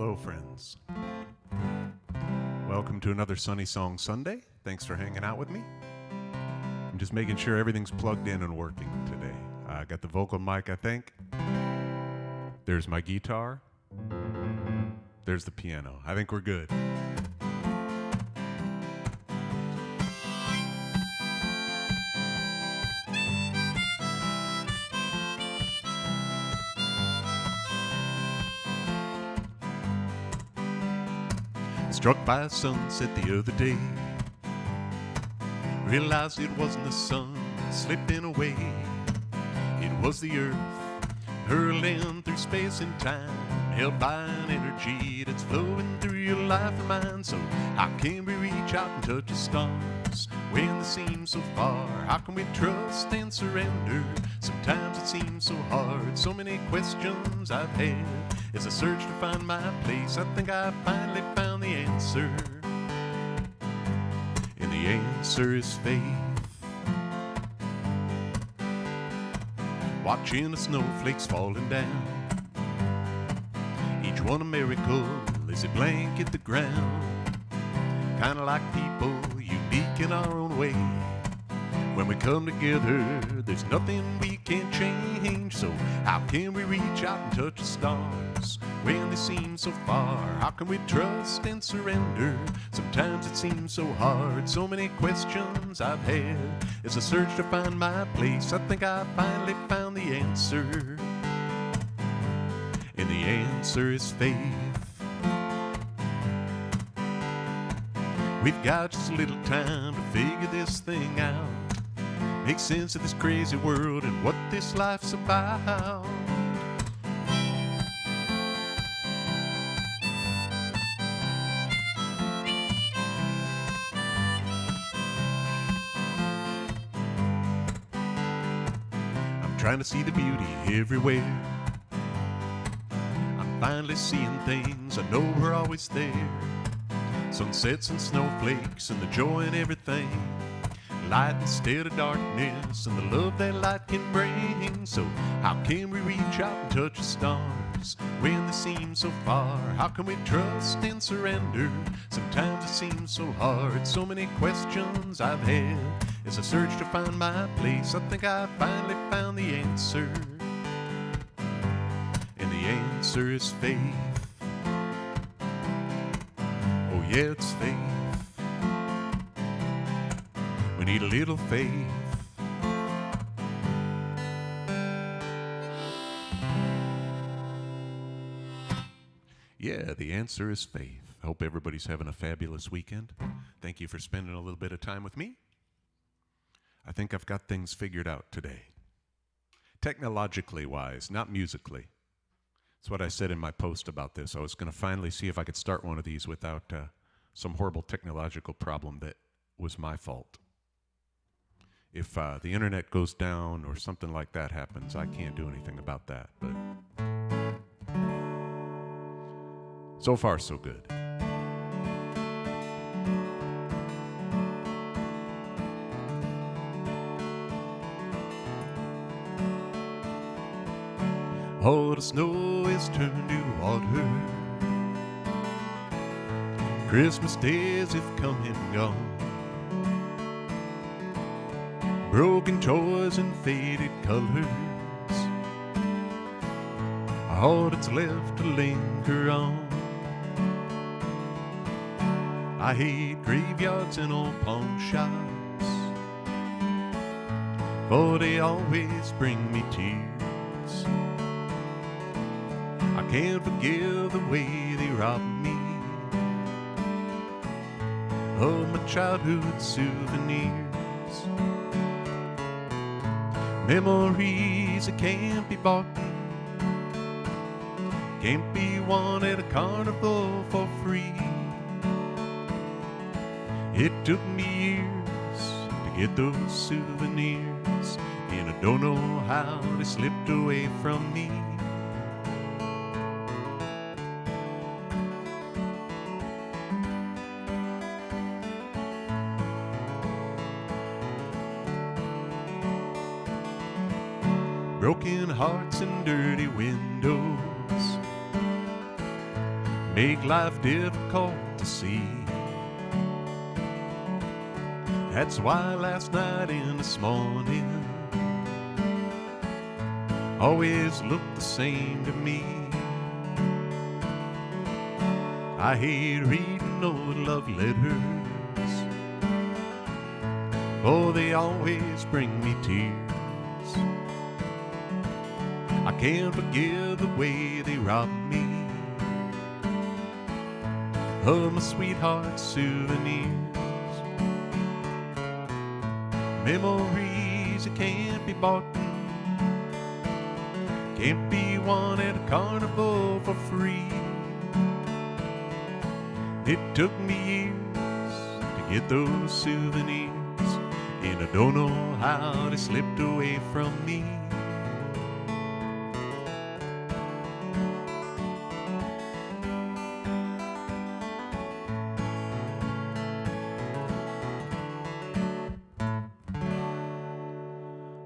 Hello, friends. Welcome to another Sunny Song Sunday. Thanks for hanging out with me. I'm just making sure everything's plugged in and working today. I got the vocal mic, I think. There's my guitar. There's the piano. I think we're good. Struck by a sunset the other day. Realized it wasn't the sun slipping away. It was the earth hurling through space and time, held by an energy that's flowing through your life and mine. So how can we reach out and touch the stars when they seem so far? How can we trust and surrender? Sometimes it seems so hard. So many questions I've had as I search to find my place. I think I finally found the answer, and the answer is faith. Watching the snowflakes falling down, each one a miracle as they blanket the ground. Kinda like people, unique in our own way. When we come together, there's nothing we can't change. So how can we reach out and touch the stars when they seem so far? How can we trust and surrender? Sometimes it seems so hard. So many questions I've had as I search to find my place. I think I finally found the answer, and the answer is faith. We've got just a little time to figure this thing out, make sense of this crazy world and what this life's about. I'm trying to see the beauty everywhere. I'm finally seeing things I know were always there. Sunsets and snowflakes and the joy in everything. Light instead of darkness and the love that light can bring. So how can we reach out and touch the stars when they seem so far? How can we trust and surrender? Sometimes it seems so hard. So many questions I've had as I search to find my place. I think I finally found the answer, and the answer is faith. Oh yeah, it's faith. We need a little faith. Yeah, the answer is faith. I hope everybody's having a fabulous weekend. Thank you for spending a little bit of time with me. I think I've got things figured out today. Technologically wise, not musically. That's what I said in my post about this. I was going to finally see if I could start one of these without some horrible technological problem that was my fault. If the internet goes down or something like that happens, I can't do anything about that. But so far, so good. All the snow is turned to water. Christmas days have come and gone. Broken toys and faded colors, all that's left to linger on. I hate graveyards and old pawn shops, for they always bring me tears. I can't forgive the way they robbed me of my childhood souvenirs. Memories that can't be bought, can't be won at a carnival for free. It took me years to get those souvenirs, and I don't know how they slipped away from me. broken hearts and dirty windows, make life difficult to see. That's why last night and this morning always look the same to me. I hate reading old love letters, oh, they always bring me tears. I can't forgive the way they robbed me of my sweetheart's souvenirs. Memories that can't be bought, can't be won at a carnival for free. It took me years to get those souvenirs, and I don't know how they slipped away from me.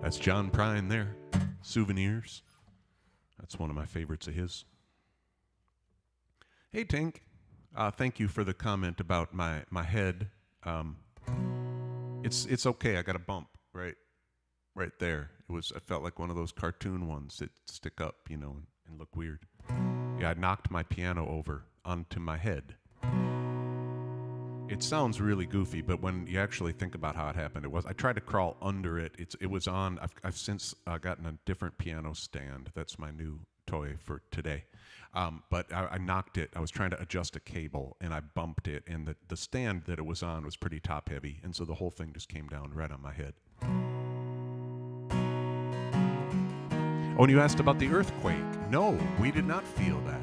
That's John Prine there, Souvenirs. That's one of my favorites of his. Hey, Tink. Thank you for the comment about my head. It's okay. I got a bump right there. I felt like one of those cartoon ones that stick up, and look weird. Yeah, I knocked my piano over onto my head. It sounds really goofy, but when you actually think about how it happened, I tried to crawl under it. It was on. I've since gotten a different piano stand. That's my new toy for today. But I knocked it. I was trying to adjust a cable, and I bumped it, and the stand that it was on was pretty top heavy, and so the whole thing just came down right on my head. Oh, and you asked about the earthquake. No, we did not feel that.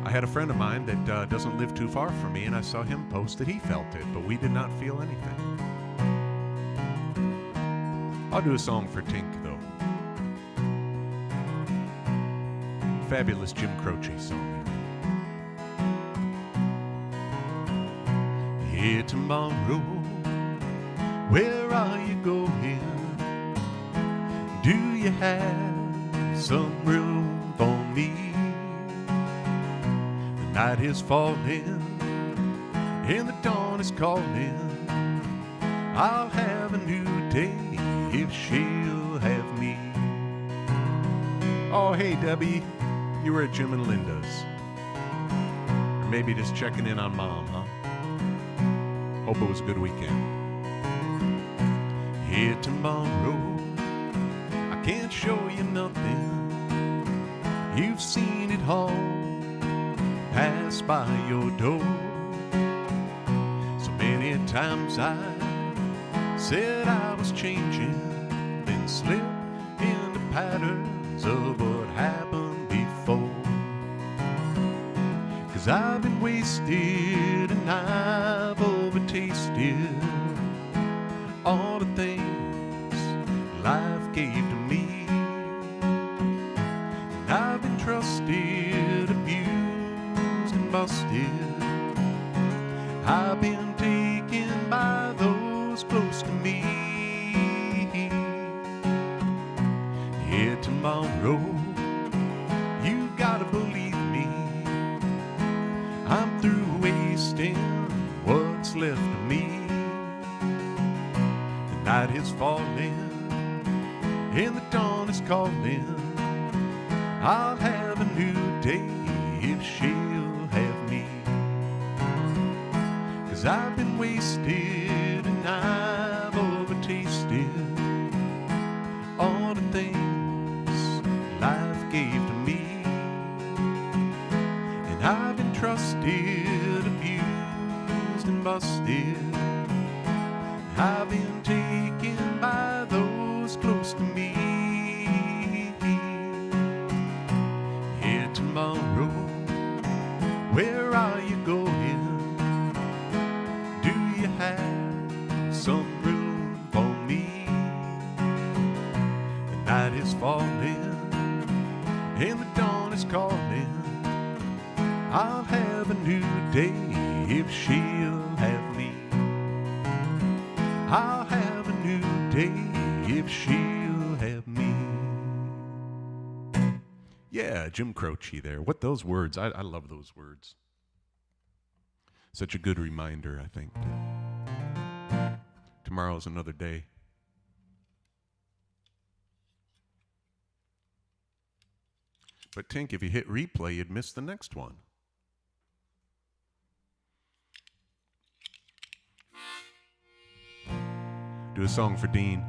I had a friend of mine that doesn't live too far from me, and I saw him post that he felt it, but we did not feel anything. I'll do a song for Tink, though. Fabulous Jim Croce song. Here tomorrow, where are you going? Do you have some room for me? The night is falling and the dawn is calling. I'll have a new day if she'll have me. Oh, hey, Debbie. You were at Jim and Linda's. Or maybe just checking in on Mom, huh? Hope it was a good weekend. Here tomorrow, I can't show you nothing. You've seen it all pass by your door. So many times I said I was changing, then slip into patterns of what happened. 'Cause I've been wasted and I've overtasted all the things life gave to me. And I've been trusted, abused, and busted. I've been taken by those close to me. Here tomorrow, you gotta believe me, I'm through wasting what's left of me. The night is falling and the dawn is calling. I'll have a new day if she'll have me. 'Cause I've been wasted and I've overtasted all the things life gave to me. And I've been trusted, abused, and busted. I've been taken by those close to me. Here tomorrow, where are you going? Do you have some room for me? The night is falling and the dawn is calling. I'll have a new day if she'll have me. I'll have a new day if she'll have me. Yeah, Jim Croce there. What those words? I love those words. Such a good reminder, I think. Tomorrow's another day. But Tink, if you hit replay, you'd miss the next one. Do a song for Dean.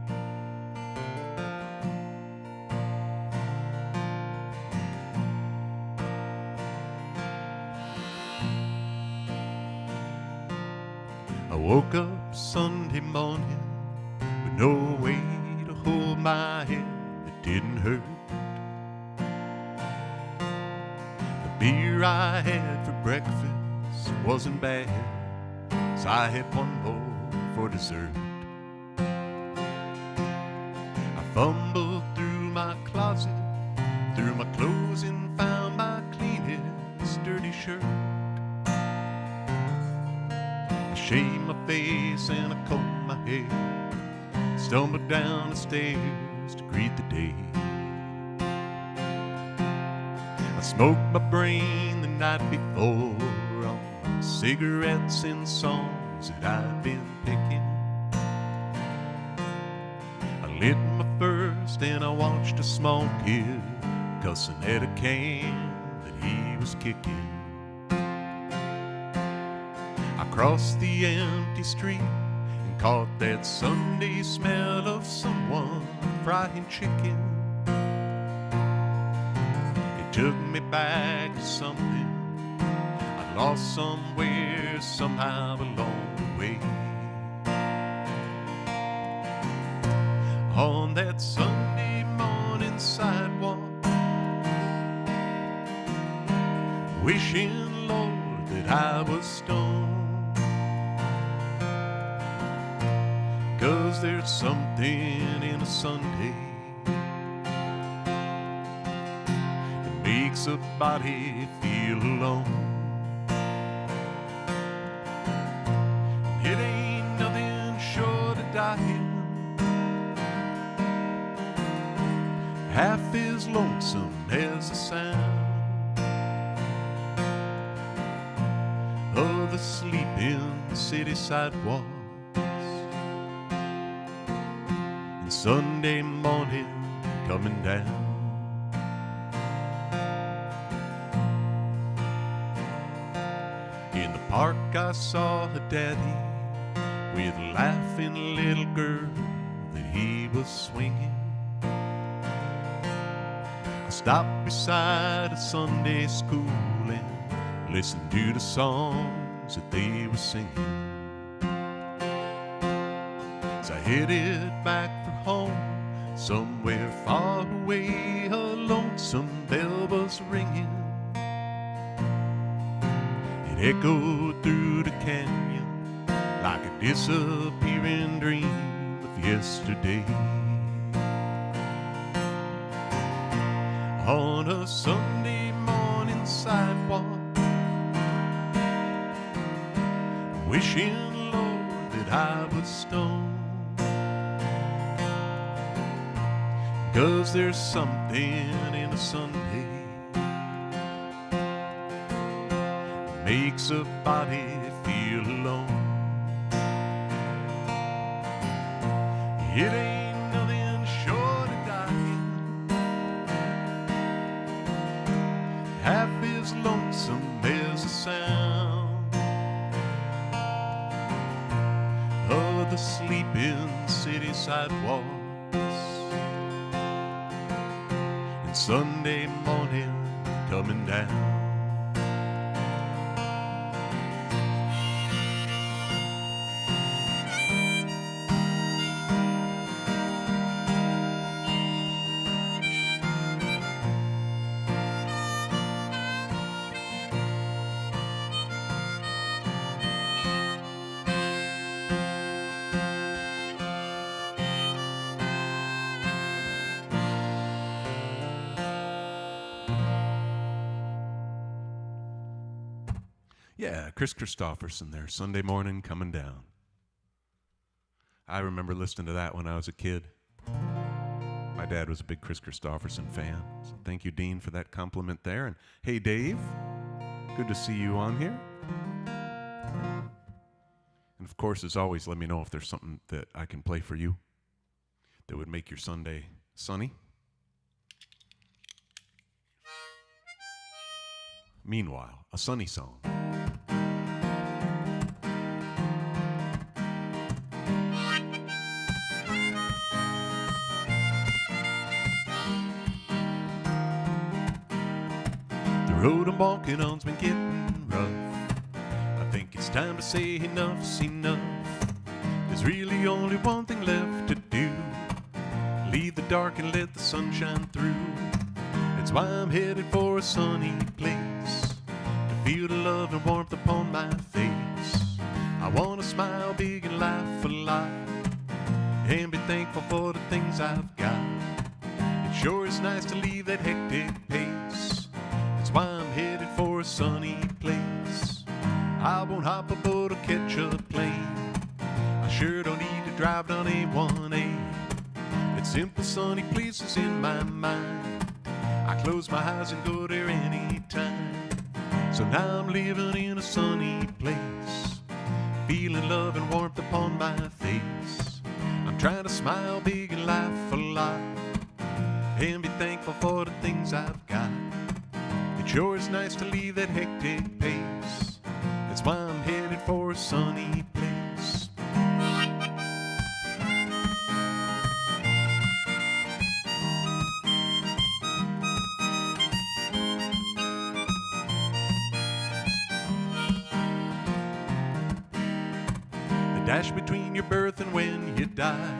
I woke up Sunday morning with no way to hold my head that didn't hurt. The beer I had for breakfast wasn't bad, so I had one more for dessert. I fumbled through my closet, through my clothes, and found my cleanest dirty shirt. Shaved my face and I combed my hair, stumbled down the stairs to greet the day. I smoked my brain the night before on cigarettes and songs that I'd been picking. I lit my first and I watched a small kid cussing at a can that he was kicking. Crossed the empty street and caught that Sunday smell of someone frying chicken. It took me back to something I lost somewhere, somehow along the way. On that Sunday morning sidewalk, wishing, Lord, that I was stoned. 'Cause there's something in a Sunday that makes a body feel alone. It ain't nothing short of dying, half as lonesome as the sound of the sleeping city sidewalk. Sunday morning coming down. In the park I saw a daddy with a laughing little girl that he was swinging. I stopped beside a Sunday school and listened to the songs that they were singing. As I headed back for home, somewhere far away, a lonesome bell was ringing. It echoed through the canyon like a disappearing dream of yesterday. On a Sunday morning sidewalk, wishing, Lord, that I was stoned. 'Cause there's something in a Sunday that makes a body feel alone. It ain't nothing short of dying, half as lonesome as the sound of the sleeping city sidewalk. Sunday morning coming down. Yeah, Chris Christopherson there, Sunday morning coming down. I remember listening to that when I was a kid. My dad was a big Chris Christopherson fan. So thank you, Dean, for that compliment there. And hey, Dave, good to see you on here. And of course, as always, let me know if there's something that I can play for you that would make your Sunday sunny. Meanwhile, a sunny song. The road I'm walking on's been getting rough. I think it's time to say enough's enough. There's really only one thing left to do. Leave the dark and let the sun shine through. That's why I'm headed for a sunny place, to feel the love and warmth upon my face. I want to smile big and laugh a lot, and be thankful for the things I've got. It sure is nice to leave that hectic pace. That's why I'm headed for a sunny place. I won't hop a boat or catch a plane. I sure don't need to drive down A1A. That simple sunny place is in my mind. I close my eyes and go there anytime. So now I'm living in a sunny place, feeling love and warmth upon my face. I'm trying to smile big and laugh a lot, and be thankful for the things I've got. It sure is nice to leave that hectic pace. That's why I'm headed for a sunny place. Dash between your birth and when you die,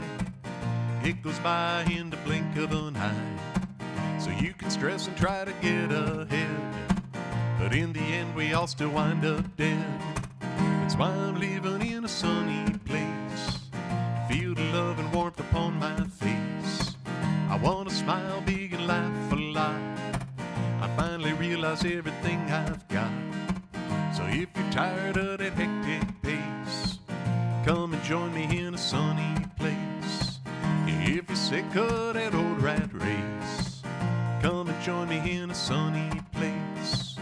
it goes by in the blink of an eye. So you can stress and try to get ahead, but in the end we all still wind up dead. That's why I'm living in a sunny place, feel the love and warmth upon my face. I want to smile big and laugh a lot. I finally realize everything I've got. So if you're tired of that hectic pace, come and join me in a sunny place. If you're sick of that old rat race, come and join me in a sunny place.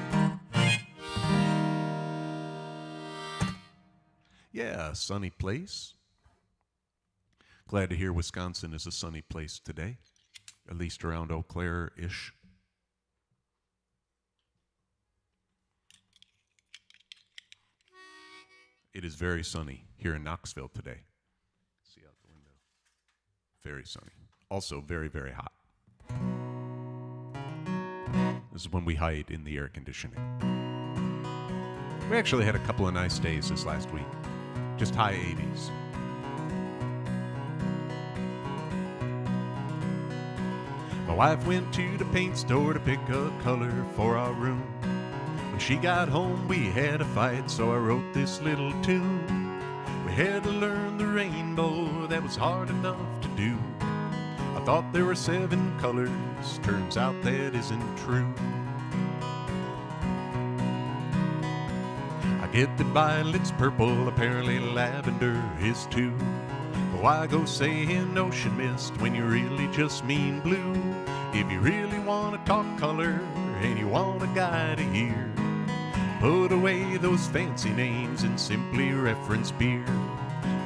Yeah, a sunny place. Glad to hear Wisconsin is a sunny place today, at least around Eau Claire-ish. It is very sunny here in Knoxville today. See out the window. Very sunny. Also very, very hot. This is when we hide in the air conditioning. We actually had a couple of nice days this last week. Just high 80s. My wife went to the paint store to pick a color for our room. When she got home, we had a fight, so I wrote this little tune. We had to learn the rainbow, that was hard enough to do. I thought there were 7 colors, turns out that isn't true. I get that violet's purple, apparently lavender is too. But why go saying ocean mist when you really just mean blue? If you really want to talk color and you want a guy to hear, put away those fancy names and simply reference beer.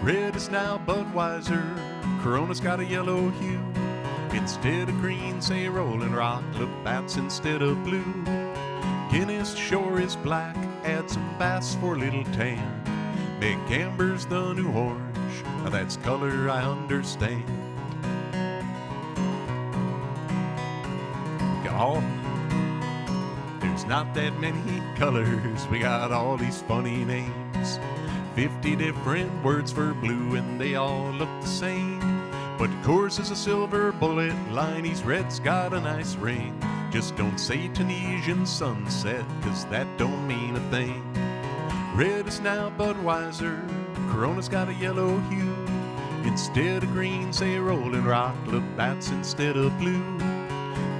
Red is now Budweiser, Corona's got a yellow hue. Instead of green, say Rolling Rock, look bats instead of blue. Guinness sure is black, add some Bass for a little tan. Make Amber's the new orange, now that's color I understand. There's not that many colors, we got all these funny names. 50 different words for blue and they all look the same. But Coors is a silver bullet, Liney's red's got a nice ring. Just don't say Tunisian sunset, cause that don't mean a thing. Red is now Budweiser, Corona's got a yellow hue. Instead of green, say Rolling Rock, look bats instead of blue.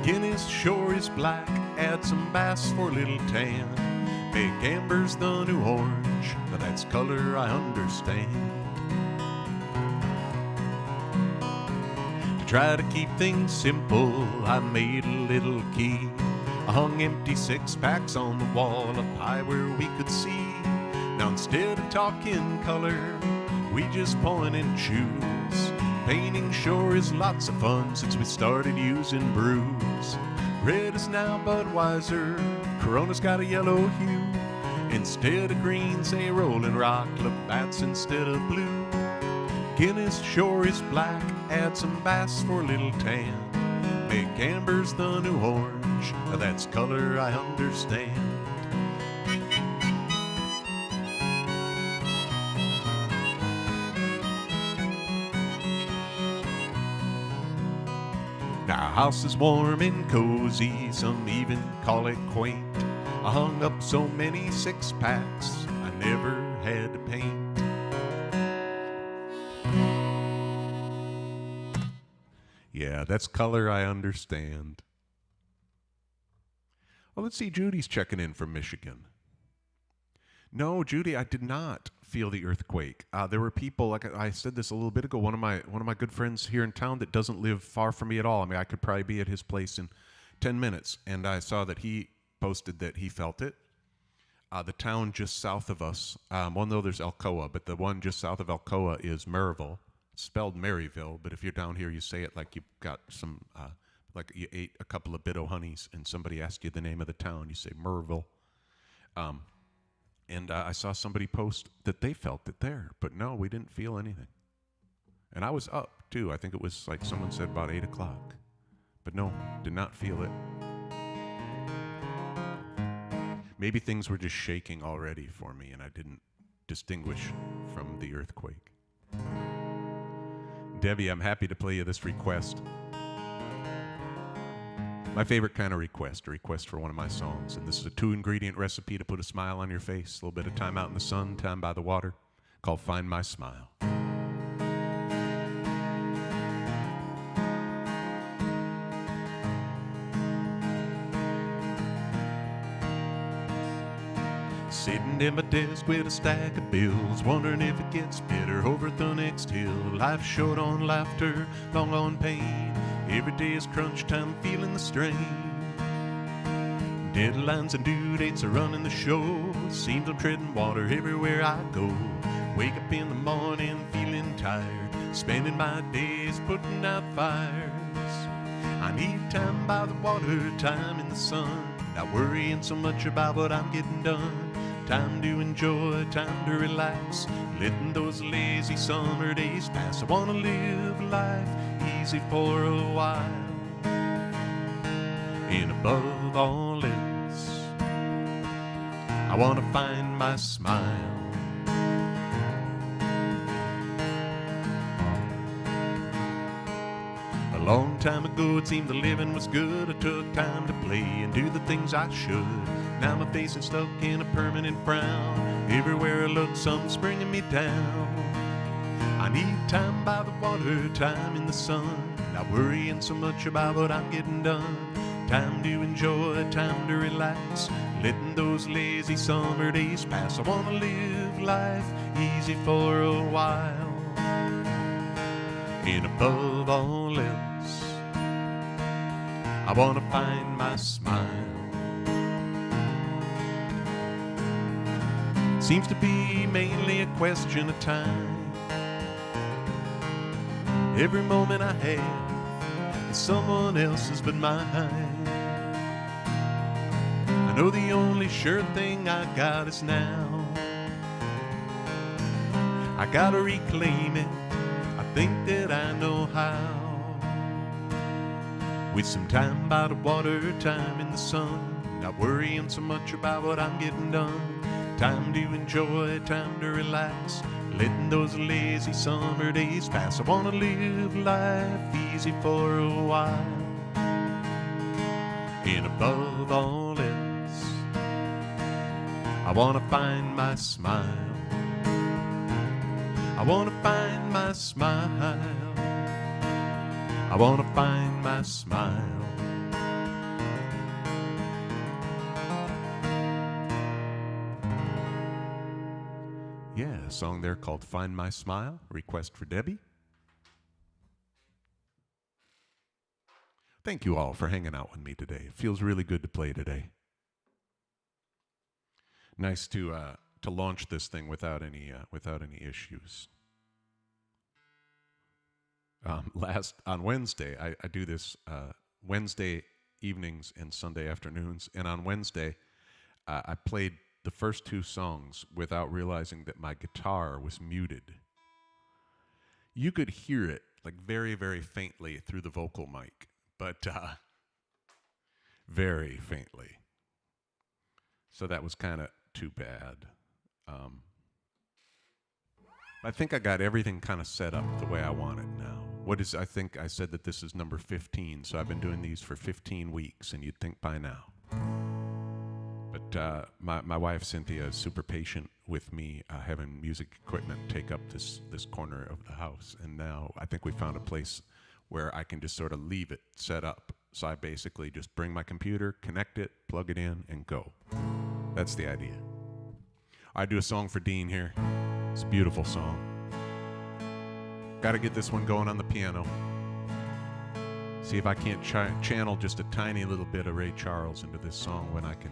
Guinness sure is black, add some Bass for a little tan. Make Amber's the new orange, now that's color I understand. To try to keep things simple, I made a little key. I hung empty six-packs on the wall up high where we could see. Now instead of talking color, we just point and choose. Painting sure is lots of fun since we started using brews. Red is now Budweiser, Corona's got a yellow hue. Instead of green, say Rolling Rock, Labatt's instead of blue. Guinness sure is black, add some Bass for a little tan. Make Amber's the new orange, that's color I understand. Now our house is warm and cozy, some even call it quaint. I hung up so many six-packs, I never had to paint. Yeah, that's color I understand. Well, let's see, Judy's checking in from Michigan. No, Judy, I did not feel the earthquake. There were people, like I said this a little bit ago, one of my good friends here in town that doesn't live far from me at all. I mean, I could probably be at his place in 10 minutes, and I saw that he posted that he felt it. The town just south of us, well, no, there's Alcoa, but the one just south of Alcoa is Maryville. It's spelled Maryville, but if you're down here, you say it like you've got some, like you ate a couple of Bit Honeys and somebody asked you the name of the town. You say Maryville. And I saw somebody post that they felt it there, but no, we didn't feel anything. And I was up, too. I think it was like someone said about 8 o'clock. But no, did not feel it. Maybe things were just shaking already for me, and I didn't distinguish from the earthquake. Debbie, I'm happy to play you this request. My favorite kind of request, a request for one of my songs. And this is a 2-ingredient recipe to put a smile on your face. A little bit of time out in the sun, time by the water, called Find My Smile. Sitting at my desk with a stack of bills, wondering if it gets better over at the next hill. Life's short on laughter, long on pain. Every day is crunch time, feeling the strain. Deadlines and due dates are running the show. Seems I'm treading water everywhere I go. Wake up in the morning feeling tired, spending my days putting out fires. I need time by the water, time in the sun, not worrying so much about what I'm getting done. Time to enjoy, time to relax, letting those lazy summer days pass. I wanna live life easy for a while, and above all else, I wanna find my smile. A long time ago it seemed the living was good. I took time to play and do the things I should. Now my face is stuck in a permanent frown. Everywhere I look, something's bringing me down. I need time by the water, time in the sun, not worrying so much about what I'm getting done. Time to enjoy, time to relax, letting those lazy summer days pass. I wanna live life easy for a while, and above all else, I wanna find my smile. Seems to be mainly a question of time. Every moment I have is someone else's but mine. I know the only sure thing I got is now. I gotta reclaim it, I think that I know how. With some time by the water, time in the sun, not worrying so much about what I'm getting done. Time to enjoy, time to relax, letting those lazy summer days pass. I wanna live life easy for a while, and above all else, I wanna find my smile. I wanna find my smile. I wanna find my smile. Yeah, a song there called Find My Smile, request for Debbie. Thank you all for hanging out with me today. It feels really good to play today. Nice to launch this thing without any issues. Last on Wednesday, I do this Wednesday evenings and Sunday afternoons, and on Wednesday, I played the first two songs without realizing that my guitar was muted. You could hear it like very, very faintly through the vocal mic, but very faintly. So that was kind of too bad. I think I got everything kind of set up the way I want it now. I think I said that this is number 15, so I've been doing these for 15 weeks, and you'd think by now. But my wife, Cynthia, is super patient with me having music equipment take up this corner of the house, and now I think we found a place where I can just sort of leave it set up. So I basically just bring my computer, connect it, plug it in, and go. That's the idea. I do a song for Dean here. It's a beautiful song. Got to get this one going on the piano. See if I can't channel just a tiny little bit of Ray Charles into this song when I can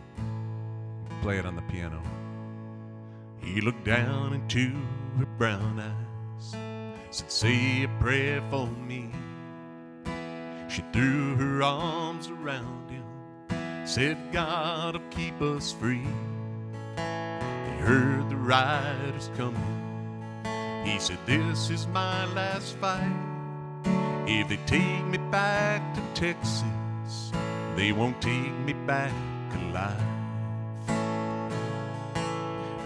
play it on the piano. He looked down into her brown eyes, said, "Say a prayer for me." She threw her arms around him, said, "God will keep us free." They heard the riders coming. He said, "This is my last fight. If they take me back to Texas, they won't take me back alive."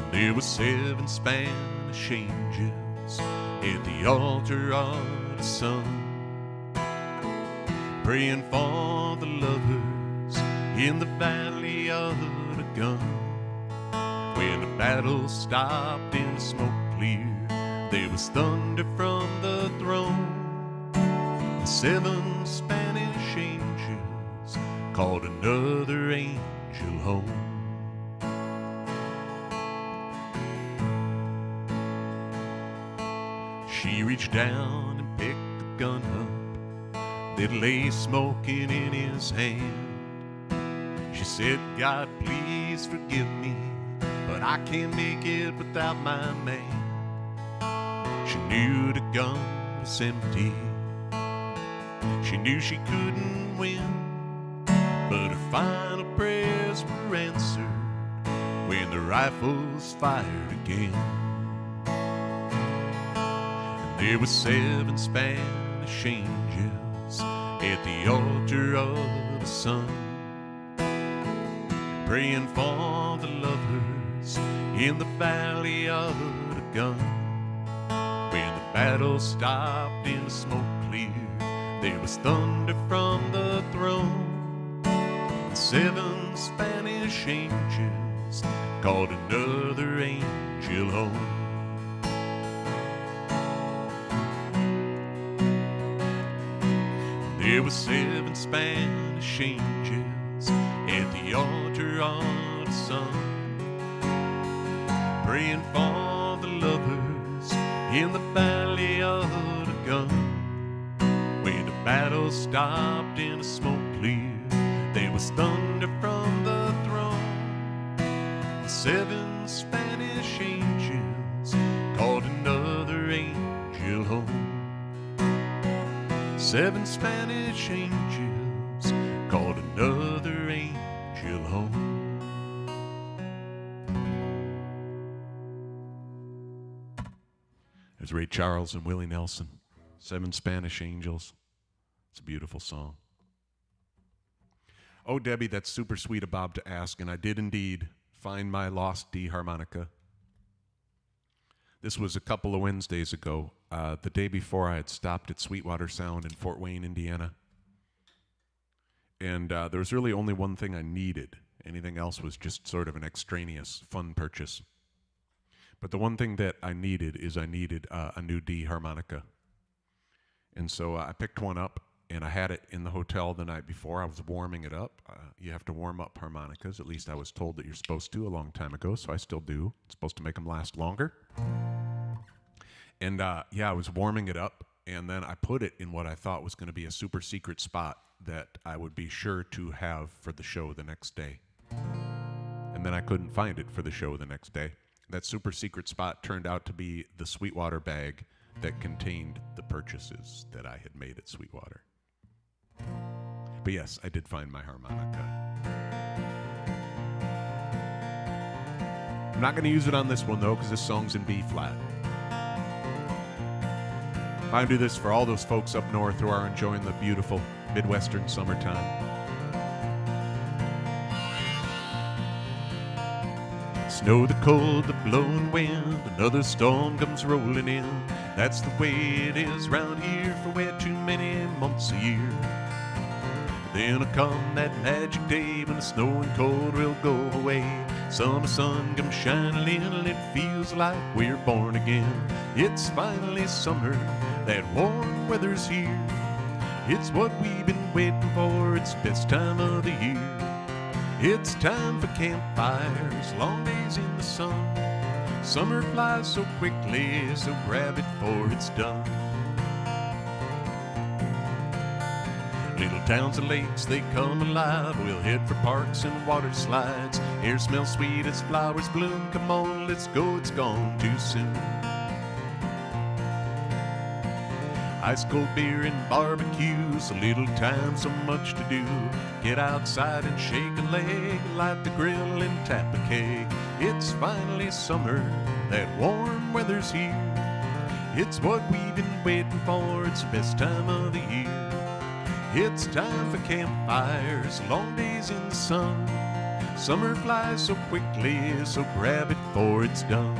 And there were 7 Spanish angels at the altar of the sun, praying for the lovers in the valley of the gun. When the battle stopped and the smoke cleared, there was thunder from the throne. And 7 Spanish angels called another angel home. She reached down and picked the gun up that lay smoking in his hand. She said, "God, please forgive me, but I can't make it without my man." She knew the gun was empty. She knew she couldn't win, but her final prayers were answered when the rifles fired again. And there were 7 Spanish angels at the altar of the sun, praying for the lovers in the valley of the gun. When the battle stopped and the smoke cleared, there was thunder from the throne. And 7 Spanish angels called another angel home. There were 7 Spanish angels at the altar of the sun, praying for the lovers in the valley of the gun. When the battle stopped and the smoke cleared, there was thunder from the throne. 7 Spanish angels called another angel home. 7 Spanish angels called another angel home. There's Ray Charles and Willie Nelson. 7 Spanish Angels. It's a beautiful song. Oh, Debbie, that's super sweet of Bob to ask, and I did indeed find my lost D harmonica. This was a couple of Wednesdays ago, the day before I had stopped at Sweetwater Sound in Fort Wayne, Indiana. And there was really only one thing I needed. Anything else was just sort of an extraneous fun purchase. But the one thing that I needed is a new D harmonica. And so I picked one up, and I had it in the hotel the night before. I was warming it up. You have to warm up harmonicas. At least I was told that you're supposed to a long time ago, so I still do. It's supposed to make them last longer. And I was warming it up, and then I put it in what I thought was going to be a super secret spot that I would be sure to have for the show the next day. And then I couldn't find it for the show the next day. That super secret spot turned out to be the Sweetwater bag that contained the purchases that I had made at Sweetwater. But yes, I did find my harmonica. I'm not going to use it on this one, though, because this song's in B flat. I do this for all those folks up north who are enjoying the beautiful Midwestern summertime. Snow, the cold, the blowing wind, another storm comes rolling in. That's the way it is round here for way too many months a year. Then will come that magic day when the snow and cold will go away. Summer sun comes shining in and it feels like we're born again. It's finally summer, that warm weather's here. It's what we've been waiting for, it's the best time of the year. It's time for campfires, long days in the sun. Summer flies so quickly, so grab it before it's done. Little towns and lakes, they come alive. We'll head for parks and water slides. Air smells sweet as flowers bloom. Come on, let's go, it's gone too soon. Ice cold beer and barbecues, a little time, so much to do. Get outside and shake a leg, light the grill and tap a keg. It's finally summer, that warm weather's here. It's what we've been waiting for, it's the best time of the year. It's time for campfires, long days in the sun. Summer flies so quickly, so grab it before it's done.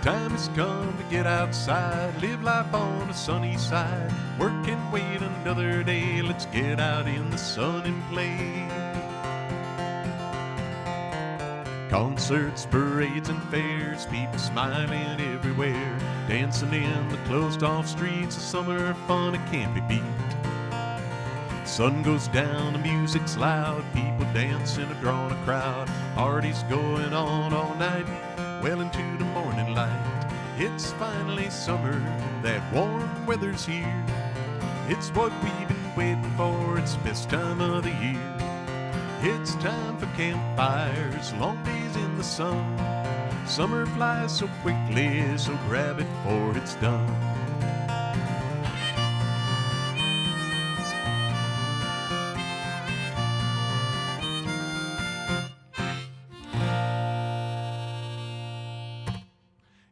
Time has come to get outside, live life on the sunny side. Work and wait another day, let's get out in the sun and play. Concerts, parades, and fairs, people smiling everywhere, dancing in the closed-off streets of summer fun, it can't be beat. Sun goes down, the music's loud, people dancing or drawing a crowd. Parties going on all night, well into the morning light. It's finally summer, that warm weather's here. It's what we've been waiting for, it's the best time of the year. It's time for campfires, long days in the sun. Summer flies so quickly, so grab it before it's done.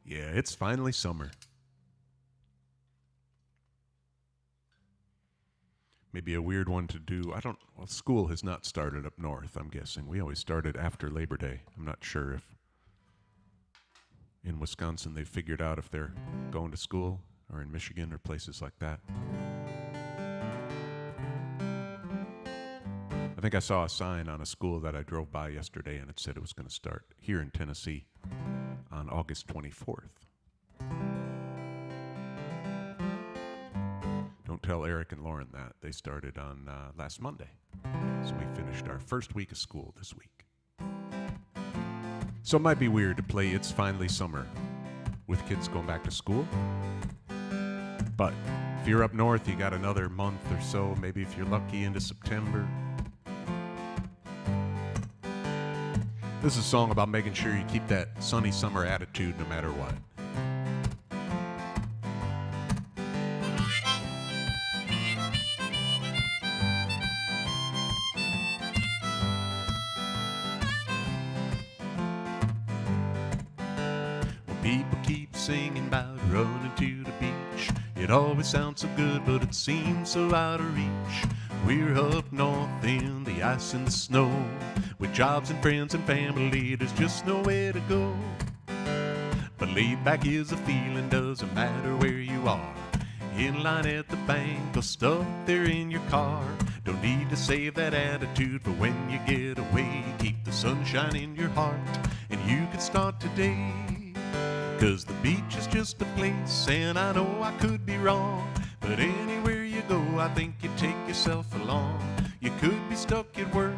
Yeah, it's finally summer. Maybe a weird one to do. Well, school has not started up north, I'm guessing. We always started after Labor Day. I'm not sure if in Wisconsin they've figured out if they're going to school, or in Michigan or places like that. I think I saw a sign on a school that I drove by yesterday, and it said it was going to start here in Tennessee on August 24th. Don't tell Eric and Lauren that. They started on last Monday. So we finished our first week of school this week. So it might be weird to play It's Finally Summer with kids going back to school. But if you're up north, you got another month or so, maybe if you're lucky into September. This is a song about making sure you keep that sunny summer attitude no matter what. People keep singing about running to the beach. It always sounds so good, but it seems so out of reach. We're up north in the ice and the snow, with jobs and friends and family, there's just nowhere to go. But laid back is a feeling, doesn't matter where you are. In line at the bank or stuck there in your car. Don't need to save that attitude for when you get away. Keep the sunshine in your heart, and you can start today. 'Cause the beach is just a place, and I know I could be wrong, but anywhere you go, I think you take yourself along. You could be stuck at work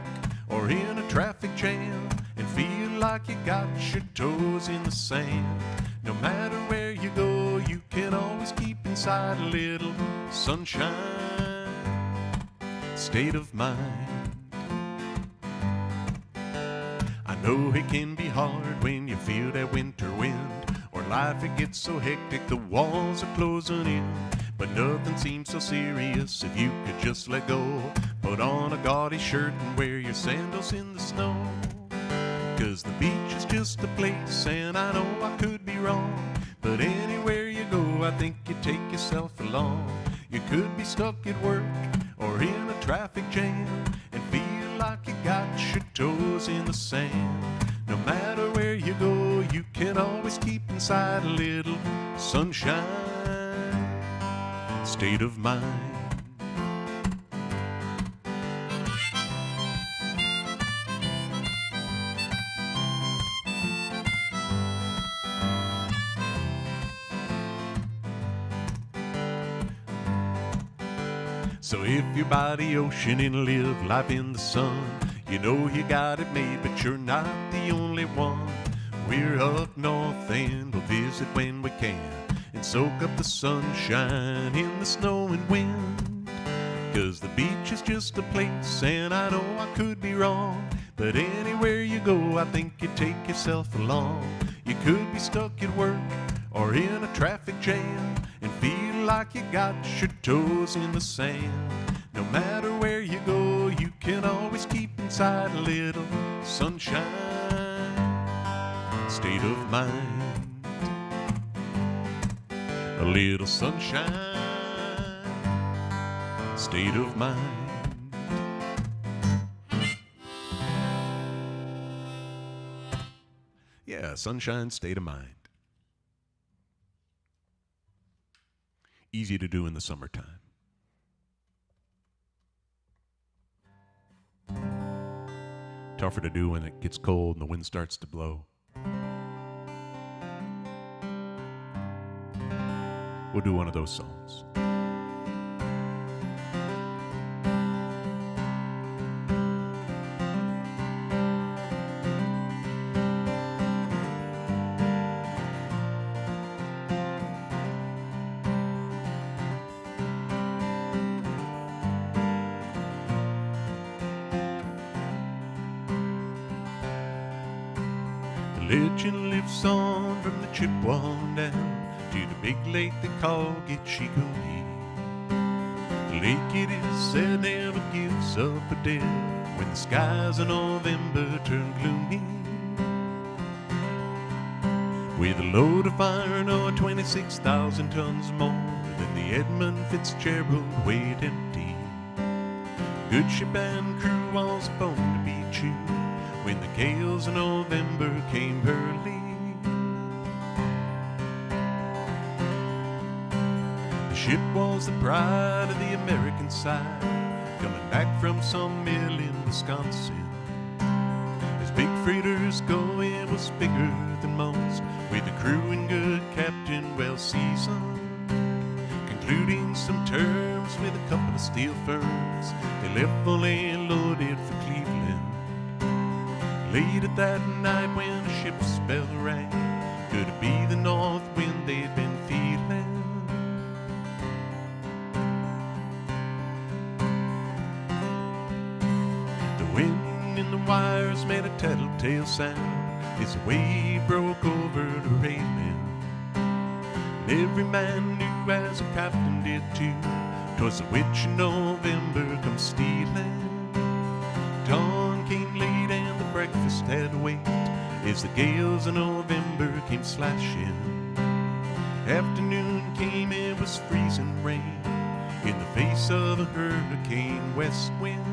or in a traffic jam and feel like you got your toes in the sand. No matter where you go, you can always keep inside a little sunshine. State of mind. I know it can be hard when you feel that winter wind, or life it gets so hectic the walls are closing in. But nothing seems so serious if you could just let go. Put on a gaudy shirt and wear your sandals in the snow. 'Cause the beach is just a place, and I know I could be wrong, but anywhere you go I think you take yourself along. You could be stuck at work or in a traffic jam and feel like you got your toes in the sand. No matter where you go, you can always keep inside a little sunshine. State of mind. So if you're by the ocean and live life in the sun, you know you got it made, but you're not the only one. We're up north and we'll visit when we can and soak up the sunshine in the snow and wind. 'Cause the beach is just a place, and I know I could be wrong, but anywhere you go I think you take yourself along. You could be stuck at work or in a traffic jam and feel like you got your toes in the sand. No matter where you go, you can always keep inside a little sunshine. State of mind. A little sunshine. State of mind. Yeah, sunshine, state of mind. Easy to do in the summertime. Tougher to do when it gets cold and the wind starts to blow. We'll do one of those songs. Legend lives on from the Chippewa down to the big lake they call Gitchigumi. The lake, it is said, never gives up a dead when the skies in November turn gloomy. With a load of iron ore 26,000 tons more than the Edmund Fitzgerald weighed empty. Good ship and crew was born to be chewed when the gales of November came early. The ship was the pride of the American side, coming back from some mill in Wisconsin. As big freighters go, it was bigger than most, with the crew and good captain well seasoned. Concluding some terms with a couple of steel firms, they left fully loaded for Cleveland. Late at that night when the ship's bell rang, could it be the north wind they'd been feeling? The wind in the wires made a tattletale sound as the wave broke over the railing. And every man knew, as the captain did too, 'twas the witch of November come stealing. Dawn came late and the breakfast had to wait as the gales of November came slashing. Afternoon came, it was freezing rain in the face of a hurricane west wind.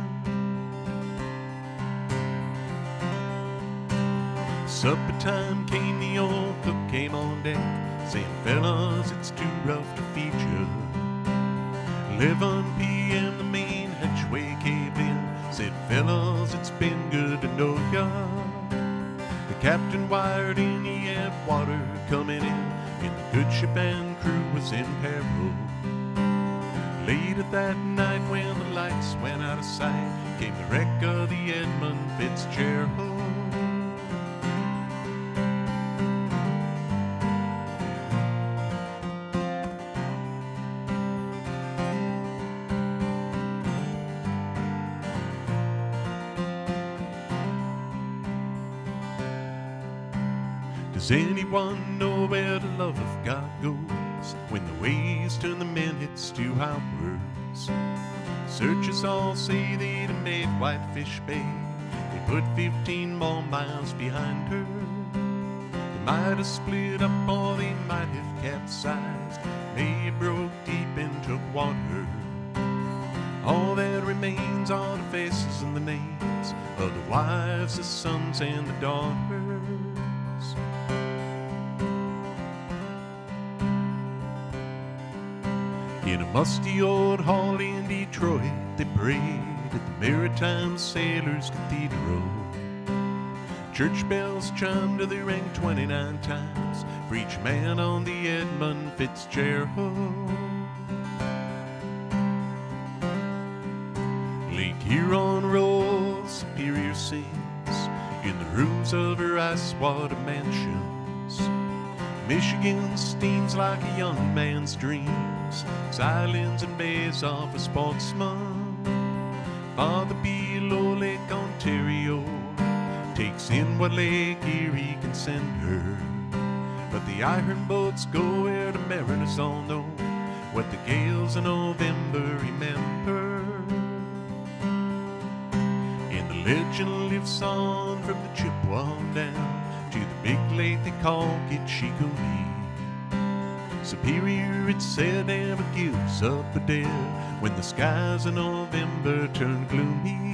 Supper time came, the old cook came on deck, saying, "Fellas, it's too rough to feed you." 11 p.m. the main hatchway caved in, said, "Fellas, it's been good to know ya." The captain wired in, he had water coming in, and the good ship and crew was in peril. Later that night when the lights went out of sight, came the wreck of the Edmund Fitzgerald. Does anyone know where the love of God goes when the waves turn the minutes to hours? Searchers all say they'd have made Whitefish Bay. They put 15 more miles behind her. They might have split up or they might have capsized. They broke deep and took water. All that remains are the faces and the names of the wives, the sons, and the daughters. In a musty old hall in Detroit, they prayed at the Maritime Sailors Cathedral. Church bells chimed till they rang 29 times for each man on the Edmund Fitzgerald. Lake Huron rolls, Superior sings in the rooms of her ice-water mansions. Michigan steams like a young man's dreams, islands and bays off a sportsman. Farther below Lake Ontario takes in what Lake Erie can send her. But the iron boats go where the mariners all know what the gales of November remember. And the legend lives on from the Chippewa down to the big lake they call Gitchigumi. Superior, it said, never gives up a dare when the skies in November turn gloomy.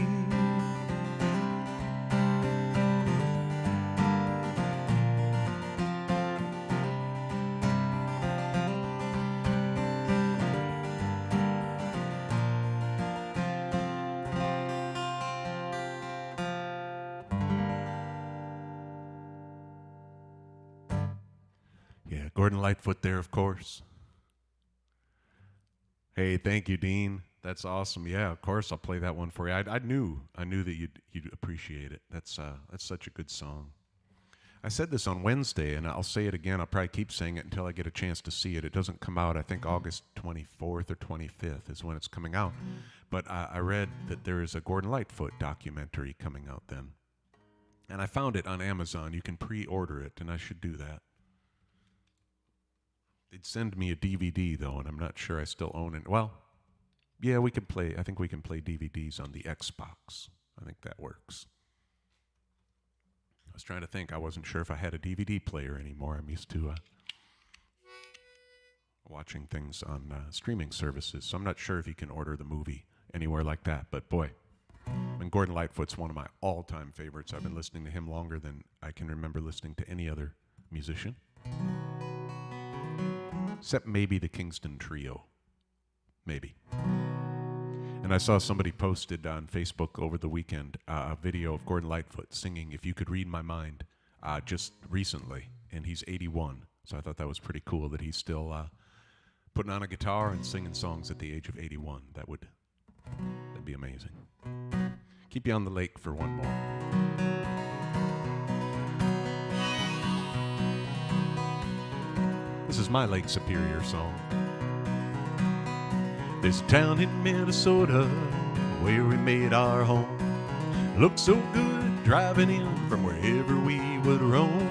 Yeah, Gordon Lightfoot there, of course. Hey, thank you, Dean. That's awesome. Yeah, of course, I'll play that one for you. I knew that you'd appreciate it. That's such a good song. I said this on Wednesday, and I'll say it again. I'll probably keep saying it until I get a chance to see it. It doesn't come out, I think, August 24th or 25th is when it's coming out. But I read that there is a Gordon Lightfoot documentary coming out then. And I found it on Amazon. You can pre-order it, and I should do that. They'd send me a DVD, though, and I'm not sure I still own it. Well, yeah, I think we can play DVDs on the Xbox. I think that works. I was trying to think. I wasn't sure if I had a DVD player anymore. I'm used to watching things on streaming services, so I'm not sure if you can order the movie anywhere like that. But boy, and Gordon Lightfoot's one of my all-time favorites. I've been listening to him longer than I can remember listening to any other musician. Except maybe the Kingston Trio. Maybe. And I saw somebody posted on Facebook over the weekend a video of Gordon Lightfoot singing If You Could Read My Mind just recently, and he's 81. So I thought that was pretty cool that he's still putting on a guitar and singing songs at the age of 81. That'd be amazing. Keep you on the lake for one more. This is my Lake Superior song. This town in Minnesota where we made our home looks so good driving in from wherever we would roam.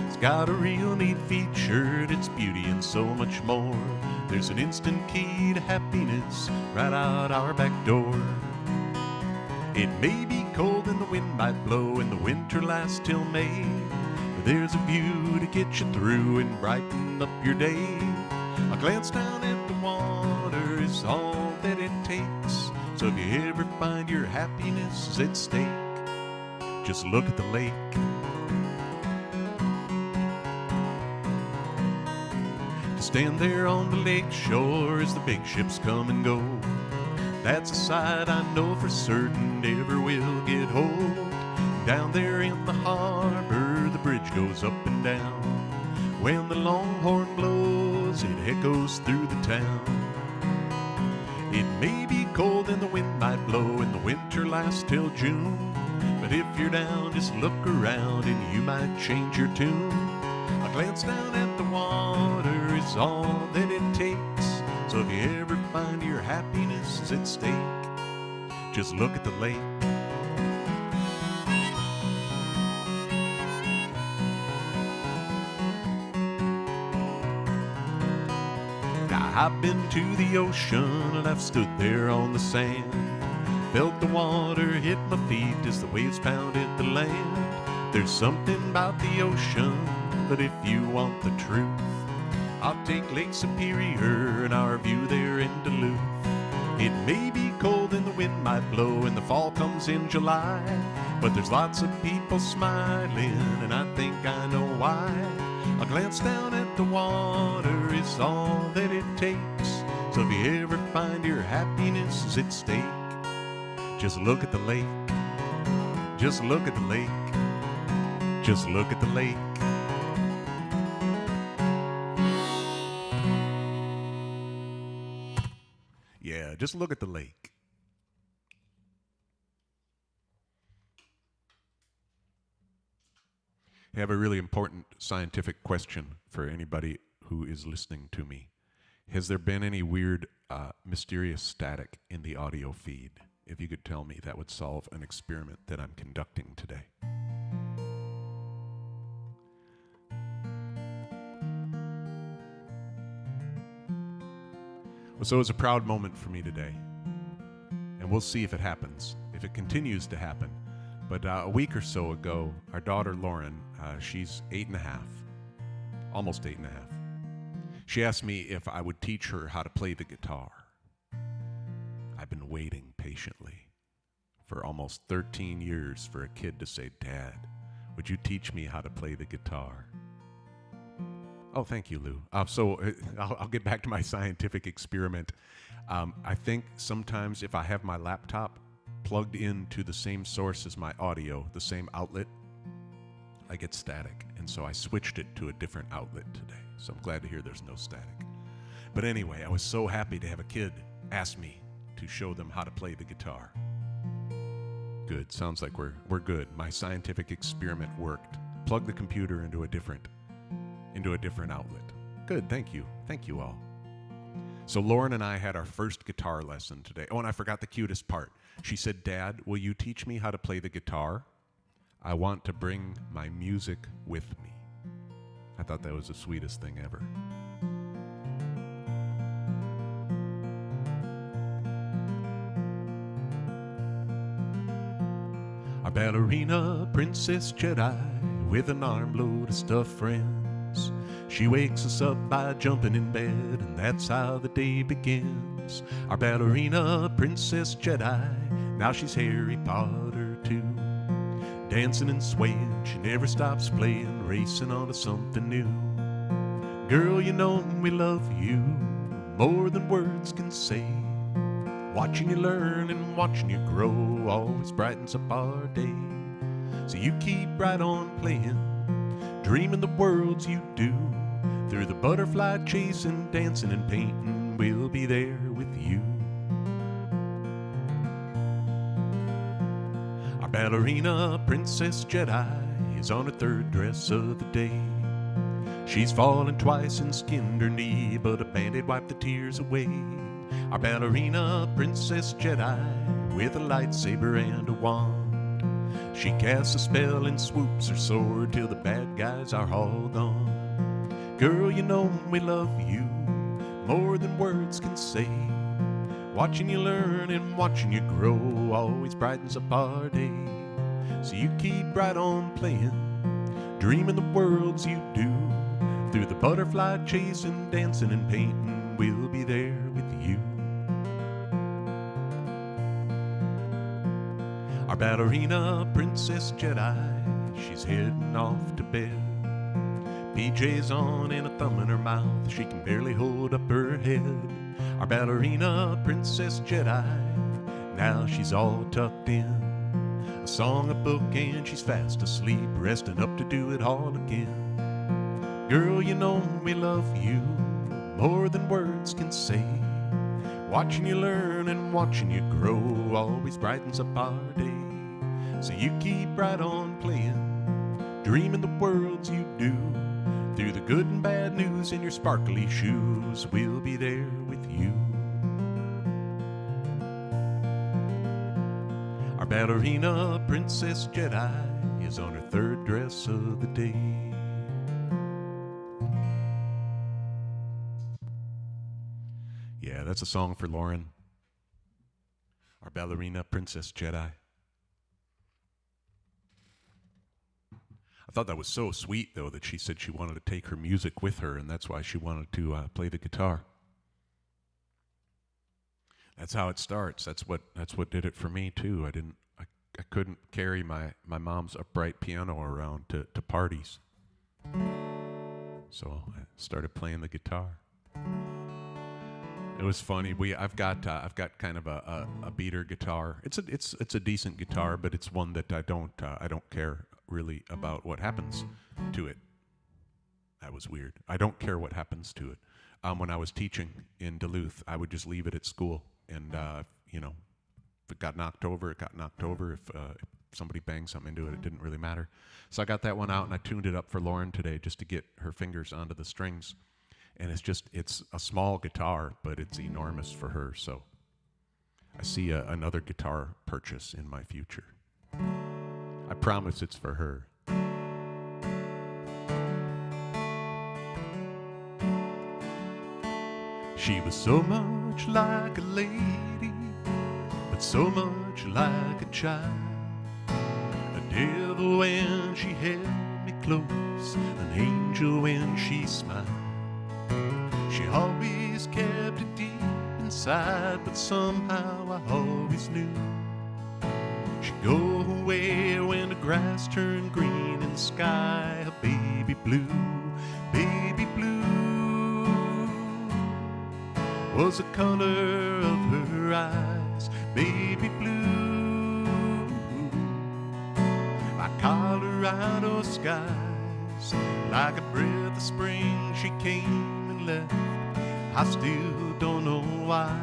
It's got a real neat feature, its beauty and so much more. There's an instant key to happiness right out our back door. It may be cold and the wind might blow and the winter lasts till May, but there's a view to get you through and brighten up your day. A glance down at the water is all that it takes. So if you ever find your happiness is at stake, just look at the lake. To stand there on the lake shore as the big ships come and go, that's a sight I know for certain never will get old. Down there in the harbor, the bridge goes up and down. When the longhorn blows, it echoes through the town. It may be cold and the wind might blow and the winter lasts till June. But if you're down, just look around and you might change your tune. A glance down at the water is all that it takes. So if you ever find your happiness is at stake, just look at the lake. I've been to the ocean and I've stood there on the sand, felt the water hit my feet as the waves pounded the land. There's something about the ocean, but if you want the truth, I'll take Lake Superior and our view there in Duluth. It may be cold and the wind might blow and the fall comes in July, but there's lots of people smiling and I think I know why. A glance down at the water is all that it takes. So if you ever find your happiness is at stake, just look at the lake. Just look at the lake. Just look at the lake. Yeah, just look at the lake. I have a really important scientific question for anybody who is listening to me. Has there been any weird, mysterious static in the audio feed? If you could tell me, that would solve an experiment that I'm conducting today. Well, so it's a proud moment for me today. And we'll see if it happens, if it continues to happen. But a week or so ago, our daughter Lauren, she's 8.5, almost 8.5. She asked me if I would teach her how to play the guitar. I've been waiting patiently for almost 13 years for a kid to say, "Dad, would you teach me how to play the guitar?" Oh, thank you, Lou. So I'll get back to my scientific experiment. I think sometimes if I have my laptop plugged into the same source as my audio, the same outlet, I get static. And so I switched it to a different outlet today. So I'm glad to hear there's no static. But anyway, I was so happy to have a kid ask me to show them how to play the guitar. Good. Sounds like we're good. My scientific experiment worked. Plug the computer into a different outlet. Good. Thank you. Thank you all. So Lauren and I had our first guitar lesson today. Oh, and I forgot the cutest part. She said, "Dad, will you teach me how to play the guitar? I want to bring my music with me." I thought that was the sweetest thing ever. Our ballerina, Princess Jedi, with an armload of stuffed friends. She wakes us up by jumping in bed, and that's how the day begins. Our ballerina, Princess Jedi, now she's Harry Potter too. Dancing and swaying, she never stops playing, racing on to something new. Girl, you know we love you more than words can say. Watching you learn and watching you grow always brightens up our day. So you keep right on playing, dreaming the worlds you do. Through the butterfly chasing, dancing and painting, we'll be there with you. Our ballerina, Princess Jedi, is on her third dress of the day. She's fallen twice and skinned her knee, but a band-aid wiped the tears away. Our ballerina, Princess Jedi, with a lightsaber and a wand. She casts a spell and swoops her sword till the bad guys are all gone. Girl, you know we love you more than words can say. Watching you learn and watching you grow always brightens up our day. So you keep right on playing, dreaming the worlds you do. Through the butterfly chasing, dancing and painting, we'll be there with you. Our ballerina, Princess Jedi, she's heading off to bed. PJs on and a thumb in her mouth, she can barely hold up her head. Our ballerina, Princess Jedi, now she's all tucked in. A song, a book, and she's fast asleep, resting up to do it all again. Girl, you know we love you more than words can say. Watching you learn and watching you grow always brightens up our day. So you keep right on playing, dreaming the worlds you do. Through the good and bad news in your sparkly shoes, we'll be there with you. Our ballerina Princess Jedi is on her third dress of the day. Yeah, that's a song for Lauren, our ballerina Princess Jedi. I thought that was so sweet, though, that she said she wanted to take her music with her, and that's why she wanted to play the guitar. That's how it starts. That's what did it for me too. I couldn't carry my mom's upright piano around to parties, so I started playing the guitar. It was funny. I've got kind of a beater guitar. It's a decent guitar, but it's one that I don't care really about what happens to it. That was weird. I don't care what happens to it. When I was teaching in Duluth, I would just leave it at school, and if it got knocked over, it got knocked over. If somebody banged something into it, it didn't really matter. So I got that one out, and I tuned it up for Lauren today just to get her fingers onto the strings. And it's a small guitar, but it's enormous for her. So I see another guitar purchase in my future. I promise it's for her. She was so much like a lady, but so much like a child. A devil when she held me close, an angel when she smiled. She always kept it deep inside, but somehow I always knew she'd go away when the grass turned green and the sky a baby blue. Baby blue was the color of her eyes. Baby blue, like Colorado skies, like a breath of spring she came and left. I still don't know why,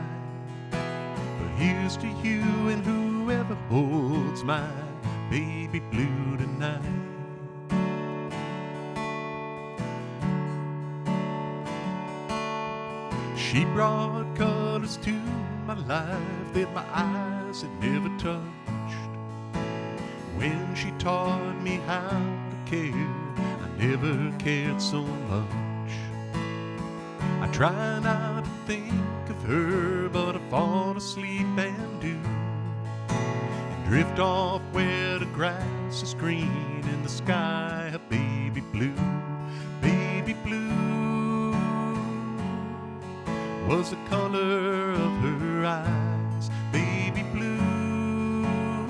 but here's to you and whoever holds my baby blue tonight. She brought colors to my life that my eyes had never touched. When she taught me how to care, I never cared so much. I try not to think of her, but I fall asleep and do, and drift off where the grass is green and the sky a baby blue. Baby blue was the color of her eyes. Baby blue,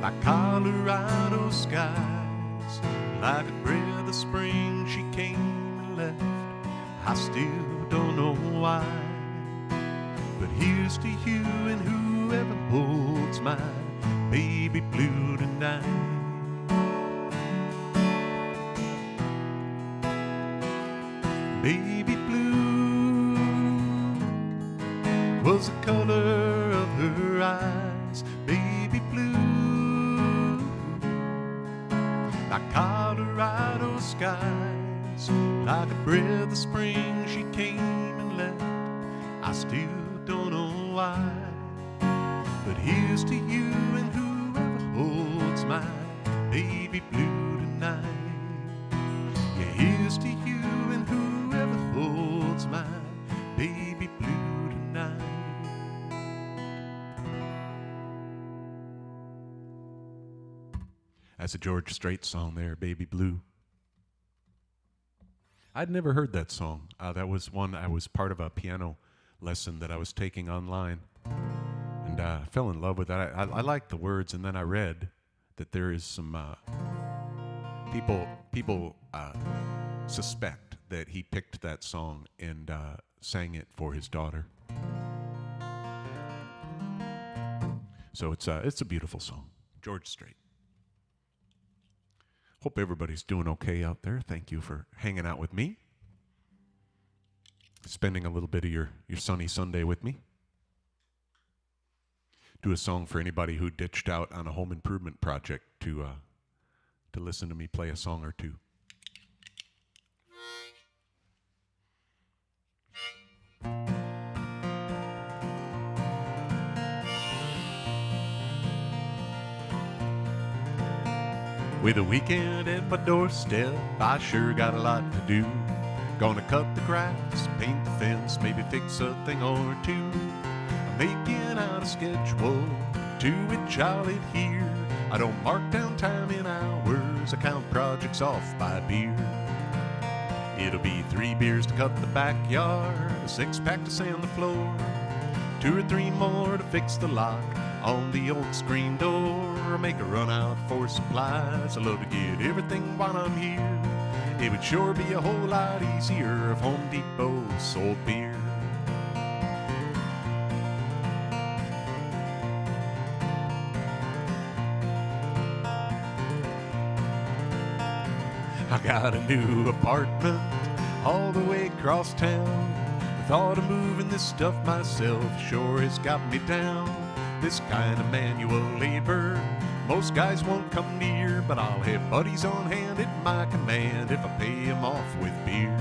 like Colorado skies, like a breath of spring she came and left. I still don't know why, but here's to you and whoever holds my baby blue tonight. Baby blue was the color of her eyes. Baby blue, like Colorado skies, like a breath of spring she came and left. I still don't know why, but here's to you and whoever holds my baby blue tonight. Yeah, here's to you and whoever holds my baby blue tonight. That's a George Strait song there, Baby Blue. I'd never heard that song. That was one, I was part of a piano lesson that I was taking online, and I fell in love with that. I liked the words, and then I read that there is some people suspect that he picked that song and sang it for his daughter. So it's a beautiful song, George Strait. Hope everybody's doing okay out there. Thank you for hanging out with me. spending a little bit of your sunny Sunday with me. Do a song for anybody who ditched out on a home improvement project to listen to me play a song or two. With a weekend at my doorstep, I sure got a lot to do. Gonna cut the grass, paint the fence, maybe fix a thing or two. I'm making out a schedule to which I'll adhere. I don't mark down time in hours, I count projects off by beer. It'll be 3 beers to cut the backyard, a 6-pack to sand the floor, 2 or 3 more to fix the lock on the old screen door. Make a run out for supplies. I love to get everything while I'm here. It would sure be a whole lot easier if Home Depot sold beer. I got a new apartment all the way across town. The thought of moving this stuff myself sure has got me down. This kind of manual labor most guys won't come near, but I'll have buddies on hand at my command if I pay them off with beer.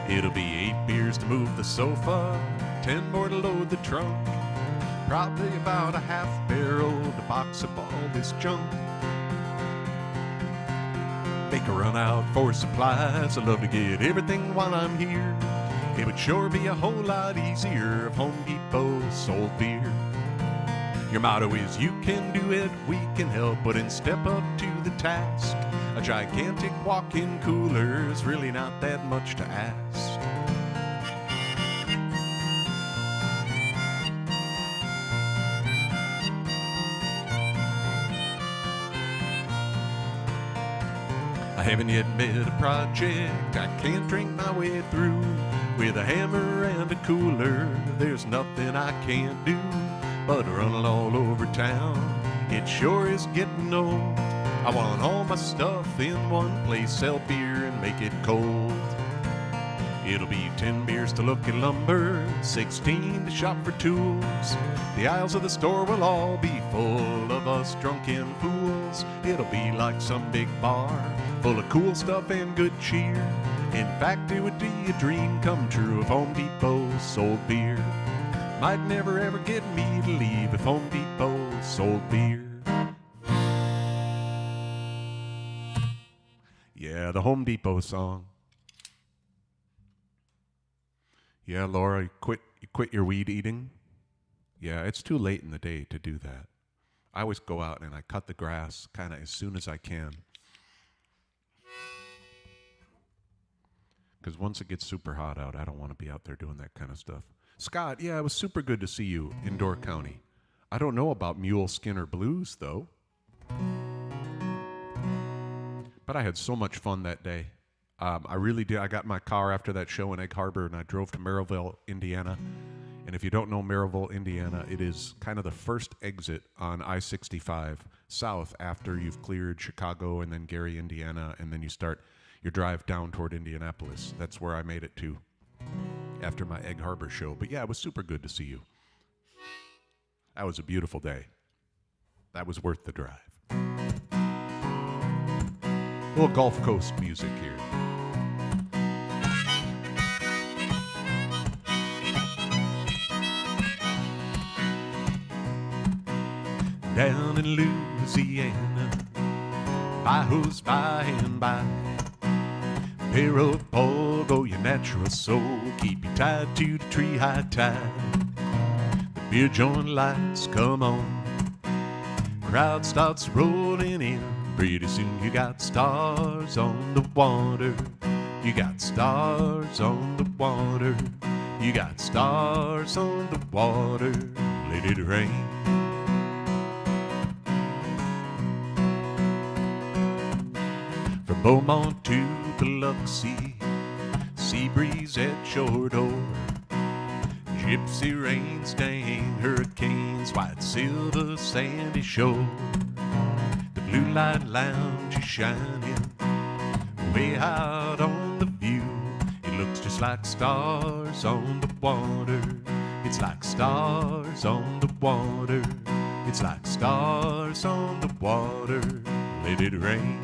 It'll be 8 beers to move the sofa, 10 more to load the trunk, probably about a half barrel to box up all this junk. Make a run out for supplies. I love to get everything while I'm here. It would sure be a whole lot easier if Home Depot sold beer. Your motto is you can do it, we can help, but then step up to the task. A gigantic walk-in cooler is really not that much to ask. I haven't yet made a project I can't drink my way through. With a hammer and a cooler, there's nothing I can't do but running all over town. It sure is getting old. I want all my stuff in one place, sell beer and make it cold. It'll be 10 beers to look at lumber, 16 to shop for tools. The aisles of the store will all be full of us drunken fools. It'll be like some big bar, full of cool stuff and good cheer. In fact, it would be a dream come true if Home Depot sold beer. Might never ever get me to leave if Home Depot sold beer. Yeah, the Home Depot song. Yeah, Laura, you quit your weed eating? Yeah, it's too late in the day to do that. I always go out and I cut the grass kind of as soon as I can. Because once it gets super hot out, I don't want to be out there doing that kind of stuff. Scott, yeah, it was super good to see you in Door County. I don't know about Mule Skinner Blues, though. But I had so much fun that day. I really did. I got in my car after that show in Egg Harbor, and I drove to Maryville, Indiana. And if you don't know Maryville, Indiana, it is kind of the first exit on I-65 south after you've cleared Chicago and then Gary, Indiana, and then you start your drive down toward Indianapolis. That's where I made it to after my Egg Harbor show. But yeah, it was super good to see you. That was a beautiful day. That was worth the drive. A little Gulf Coast music here. Down in Louisiana, by-ho's by and by. Pair of pogo, your natural soul, keep you tied to the tree high tide. The beer joint lights come on, crowd starts rolling in. Pretty soon you got stars on the water. You got stars on the water. You got stars on the water. Let it rain. From Beaumont to Biloxi, sea breeze at your door. Gypsy rain, stain, hurricanes, white silver, sandy shore. The blue light lounge is shining way out on the view. It looks just just like stars on the water. It's like stars on the water. It's like stars on the water. Let it rain.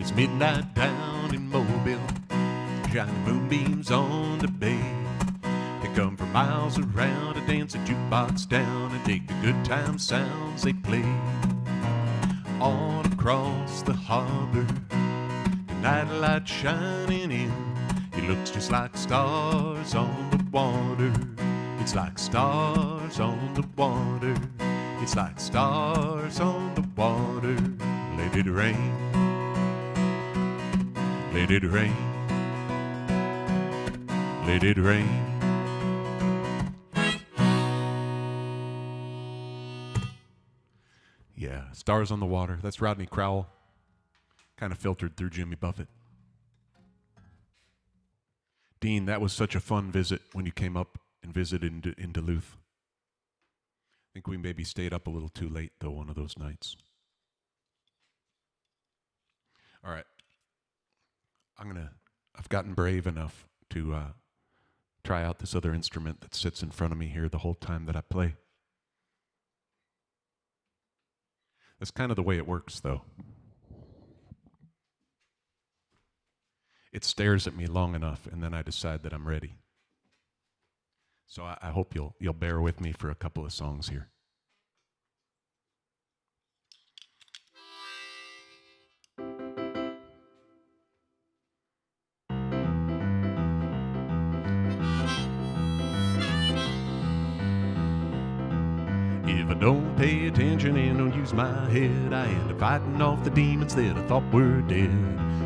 It's midnight down in Mobile, shining moonbeams on the bay. They come from miles around to dance a jukebox down and dig the good time sounds they play. All across the harbor, the night light shining in. It looks just like stars on the water. It's like stars on the water. It's like stars on the water. Let it rain. Let it rain. Let it rain. Yeah, Stars on the Water. That's Rodney Crowell. Kind of filtered through Jimmy Buffett. Dean, that was such a fun visit when you came up and visited in Duluth. I think we maybe stayed up a little too late, though, one of those nights. All right. I've gotten brave enough to try out this other instrument that sits in front of me here the whole time that I play. That's kind of the way it works, though. It stares at me long enough, and then I decide that I'm ready. So I hope you'll bear with me for a couple of songs here. If I don't pay attention and don't use my head, I end up fighting off the demons that I thought were dead.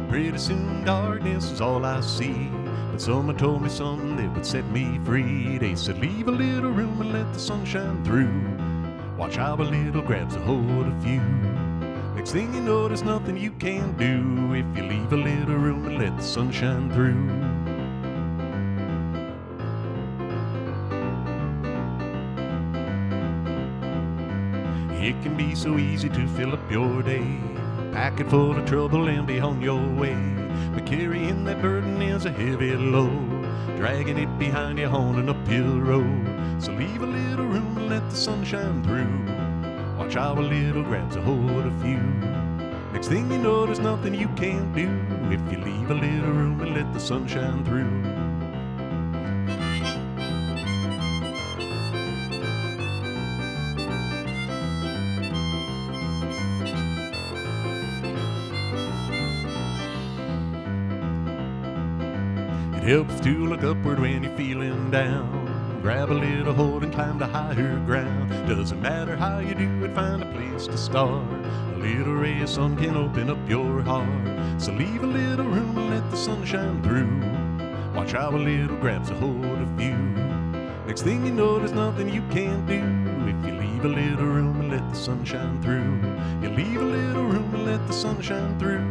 Pretty soon darkness is all I see, but someone told me something that would set me free. They said leave a little room and let the sun shine through. Watch how a little grabs a hold of you. Next thing you know there's nothing you can do if you leave a little room and let the sun shine through. It can be so easy to fill up your day, pack it full of trouble and be on your way. But carrying that burden is a heavy load, dragging it behind you on an uphill road. So leave a little room and let the sun shine through. Watch how a little grabs a hold of you. Next thing you know there's nothing you can't do if you leave a little room and let the sun shine through. It helps to look upward when you're feeling down. Grab a little hold and climb to higher ground. Doesn't matter how you do it, find a place to start. A little ray of sun can open up your heart. So leave a little room and let the sun shine through. Watch how a little grabs a hold of you. Next thing you know there's nothing you can't do if you leave a little room and let the sun shine through. You leave a little room and let the sun shine through.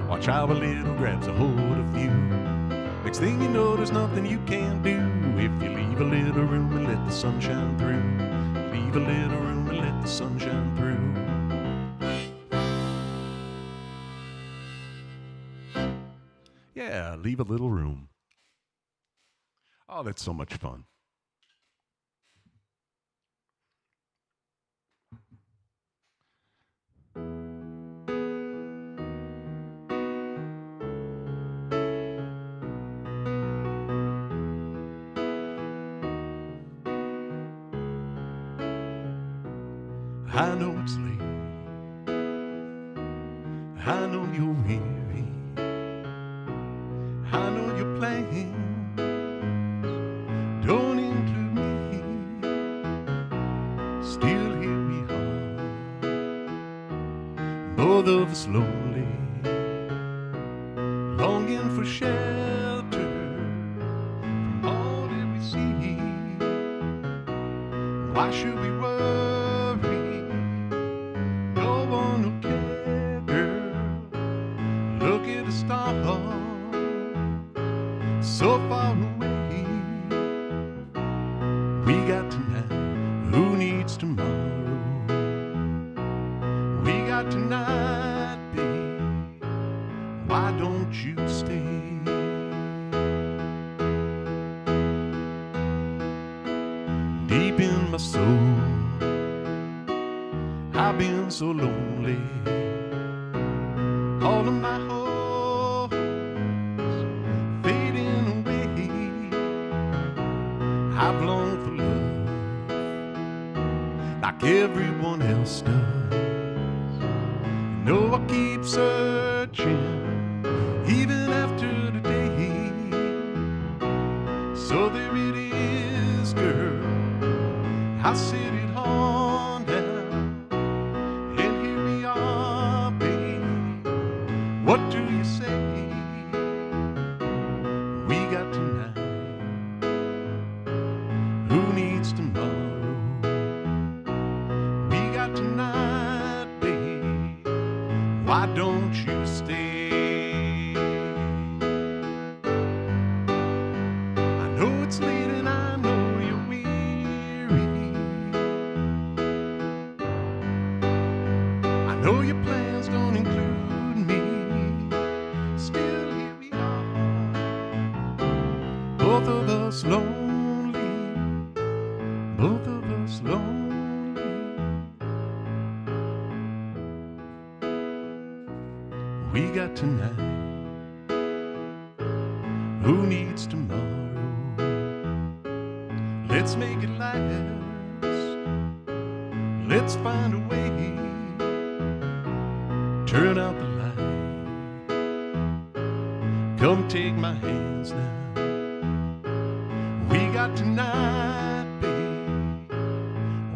Watch how a little grabs a hold of you. Next thing you know there's nothing you can do if you leave a little room and let the sun shine through. Leave a little room and let the sun shine through. Yeah, leave a little room. Oh, that's so much fun. I know it's late, I know you're weary, I know your plans don't include me. Still here we are, both of us lonely, longing for shelter from all that we see. Why should we worry stars so far away. We got tonight, who needs tomorrow? We got tonight, babe, why don't you stay? Deep in my soul, I've been so lonely. All of my hopes fading away. I've longed for love like everyone else does. You know I keep searching even after today. So there it is, girl, I said it on down, and here we are, babe. What do you say? We got tonight, who needs tomorrow? We got tonight, babe, why don't you stay? I know it's late and I know you're weary. I know your plans don't include me. Still here we are, both of us lonely, both of us lonely. We got tonight, who needs tomorrow? Let's make it last, let's find a way. Turn out the light, come take my hands now. We got tonight, babe,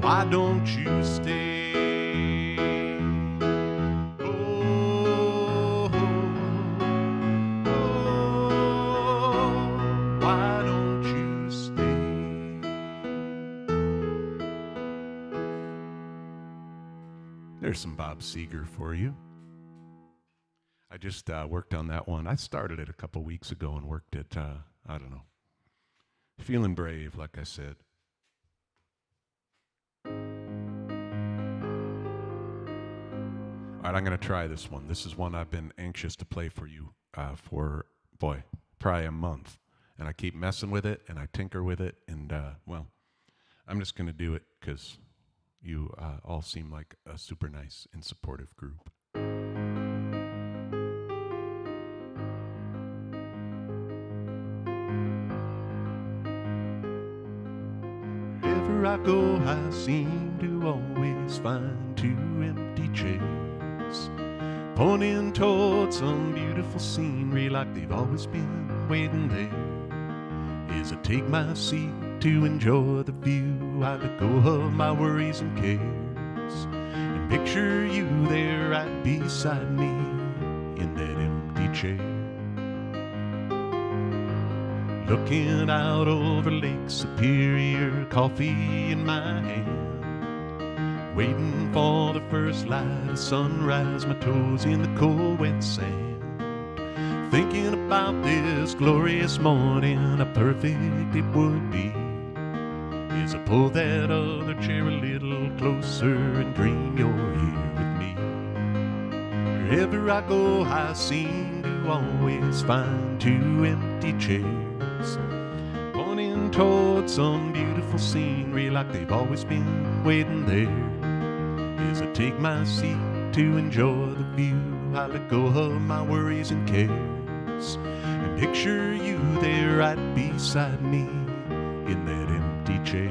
why don't you stay? Oh, oh, why don't you stay? There's some Bob Seger for you. I just worked on that one. I started it a couple weeks ago and worked it, I don't know. Feeling brave, like I said. All right, I'm going to try this one. This is one I've been anxious to play for you for, boy, probably a month. And I keep messing with it, and I tinker with it. And, well, I'm just going to do it because you all seem like a super nice and supportive group. Wherever I go, I seem to always find two empty chairs, pointing towards some beautiful scenery like they've always been waiting there. As I take my seat to enjoy the view, I let go of my worries and cares and picture you there right beside me in that empty chair. Looking out over Lake Superior, coffee in my hand, waiting for the first light of sunrise, my toes in the cold wet sand. Thinking about this glorious morning, how perfect it would be as I pull that other chair a little closer and dream you're here with me. Wherever I go, I seem to always find two empty chairs, pointing towards some beautiful scenery like they've always been waiting there. As I take my seat to enjoy the view, I let go of my worries and cares and picture you there right beside me in that empty chair.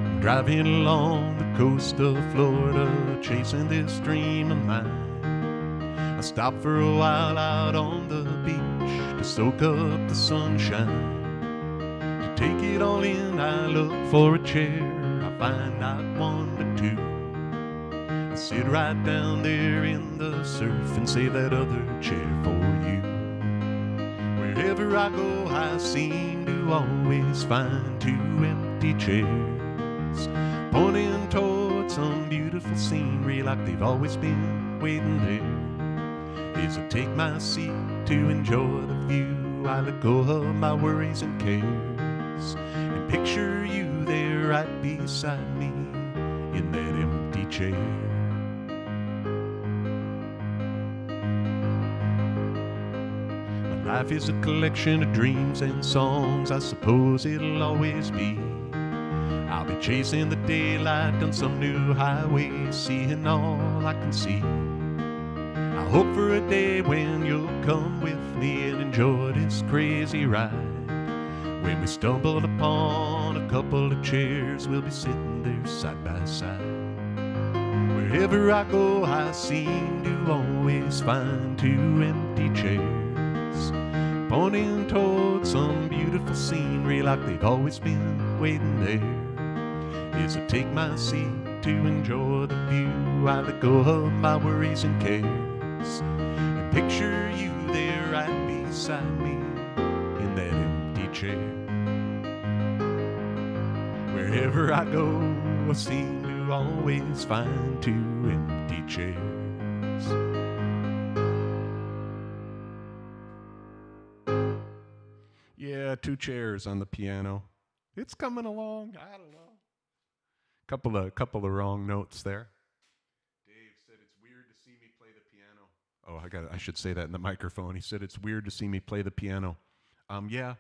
I'm driving along the coast of Florida, chasing this dream of mine. I stop for a while out on the beach to soak up the sunshine. To take it all in, I look for a chair. I find not one but two. I sit right down there in the surf and save that other chair for you. Wherever I go, I seem to always find two empty chairs, pointing towards toward some beautiful scenery like they've always been waiting there. As I take my seat to enjoy the view, I let go of my worries and cares and picture you there right beside me in that empty chair. Life is a collection of dreams and songs, I suppose it'll always be. I'll be chasing the daylight on some new highway, seeing all I can see. I hope for a day when you'll come with me and enjoy this crazy ride. When we stumble upon a couple of chairs, we'll be sitting there side by side. Wherever I go, I seem to always find two empty chairs, pointing towards some beautiful scenery like they've always been waiting there. As I take my seat to enjoy the view, I let go of my worries and cares and picture you there right beside me in that empty chair. Wherever I go, I seem to always find two empty chairs. Yeah, two chairs on the piano. It's coming along. I don't know. Couple of wrong notes there. Dave said it's weird to see me play the piano. Oh, I should say that in the microphone. He said it's weird to see me play the piano. Yeah.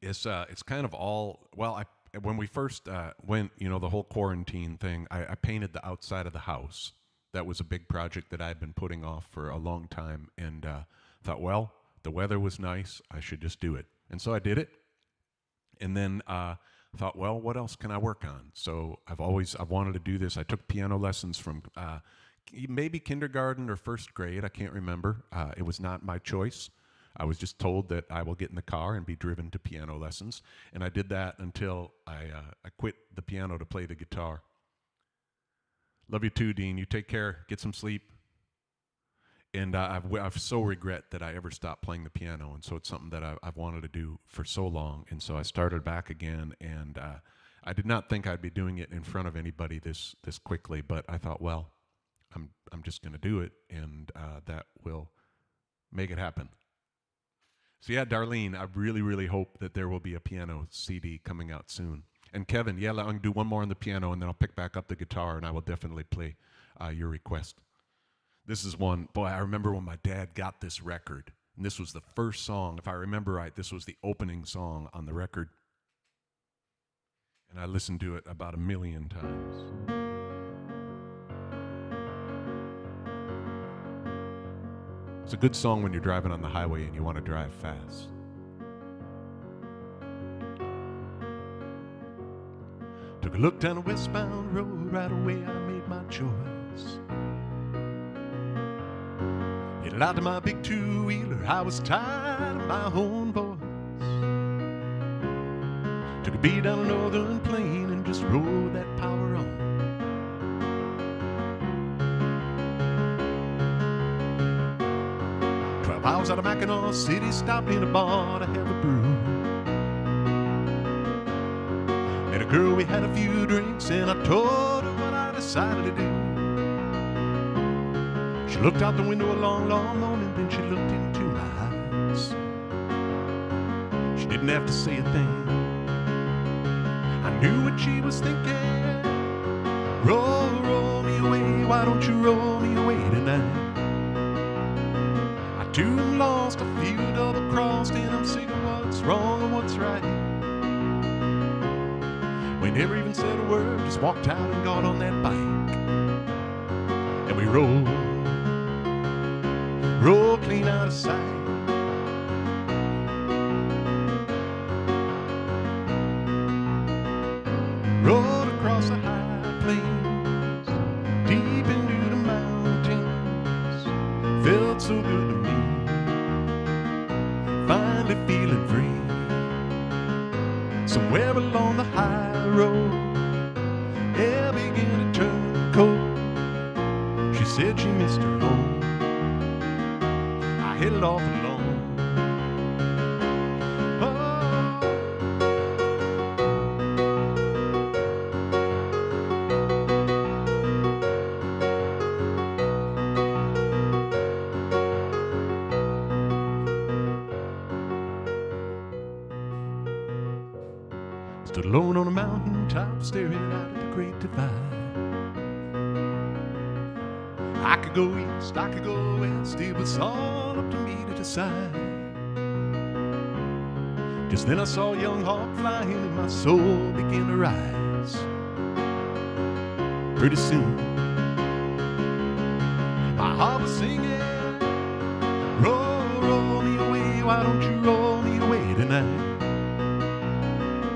It's kind of all, well, when we first went, the whole quarantine thing, I painted the outside of the house. That was a big project that I'd been putting off for a long time, and thought, well, the weather was nice, I should just do it. And so I did it. And then thought, well, what else can I work on? So I've wanted to do this. I took piano lessons from maybe kindergarten or first grade. I can't remember. It was not my choice. I was just told that I will get in the car and be driven to piano lessons. And I did that until I quit the piano to play the guitar. Love you too, Dean. You take care. Get some sleep. And I've so regret that I ever stopped playing the piano, and so it's something that I've wanted to do for so long. And so I started back again, and I did not think I'd be doing it in front of anybody this quickly, but I thought, well, I'm just going to do it, and that will make it happen. So yeah, Darlene, I really, really hope that there will be a piano CD coming out soon. And Kevin, yeah, I'm going to do one more on the piano, and then I'll pick back up the guitar, and I will definitely play your request. This is one, boy, I remember when my dad got this record, and this was the first song, if I remember right, this was the opening song on the record. And I listened to it about 1 million times. It's a good song when you're driving on the highway and you want to drive fast. Took a look down a westbound road, right away I made my choice. Headed out to my big two-wheeler, I was tired of my own voice. Took a beat down a northern plain and just rode that power on. I was out of Mackinac City, stopped in a bar to have a brew. Met a girl, we had a few drinks, and I told her what I decided to do. She looked out the window a long, long moment, then she looked into my eyes. She didn't have to say a thing. I knew what she was thinking. Roll, roll me away, why don't you roll me away tonight? Too lost, I feel double-crossed, and I'm sick of what's wrong and what's right. We never even said a word, just walked out and got on that bike. And we rolled clean out of sight. Rode across the high plains, deep into the mountains. Felt so good to me, finally feeling free. Somewhere along the high road, air began to turn cold. She said she missed her home. I headed off alone. Oh. Stood alone on a mountain top, staring out at the great divide. I could go east, I could go west, it was all up to me to decide. Just then I saw a young hawk flying and my soul began to rise. Pretty soon, my heart was singing, roll, roll me away, why don't you roll me away tonight?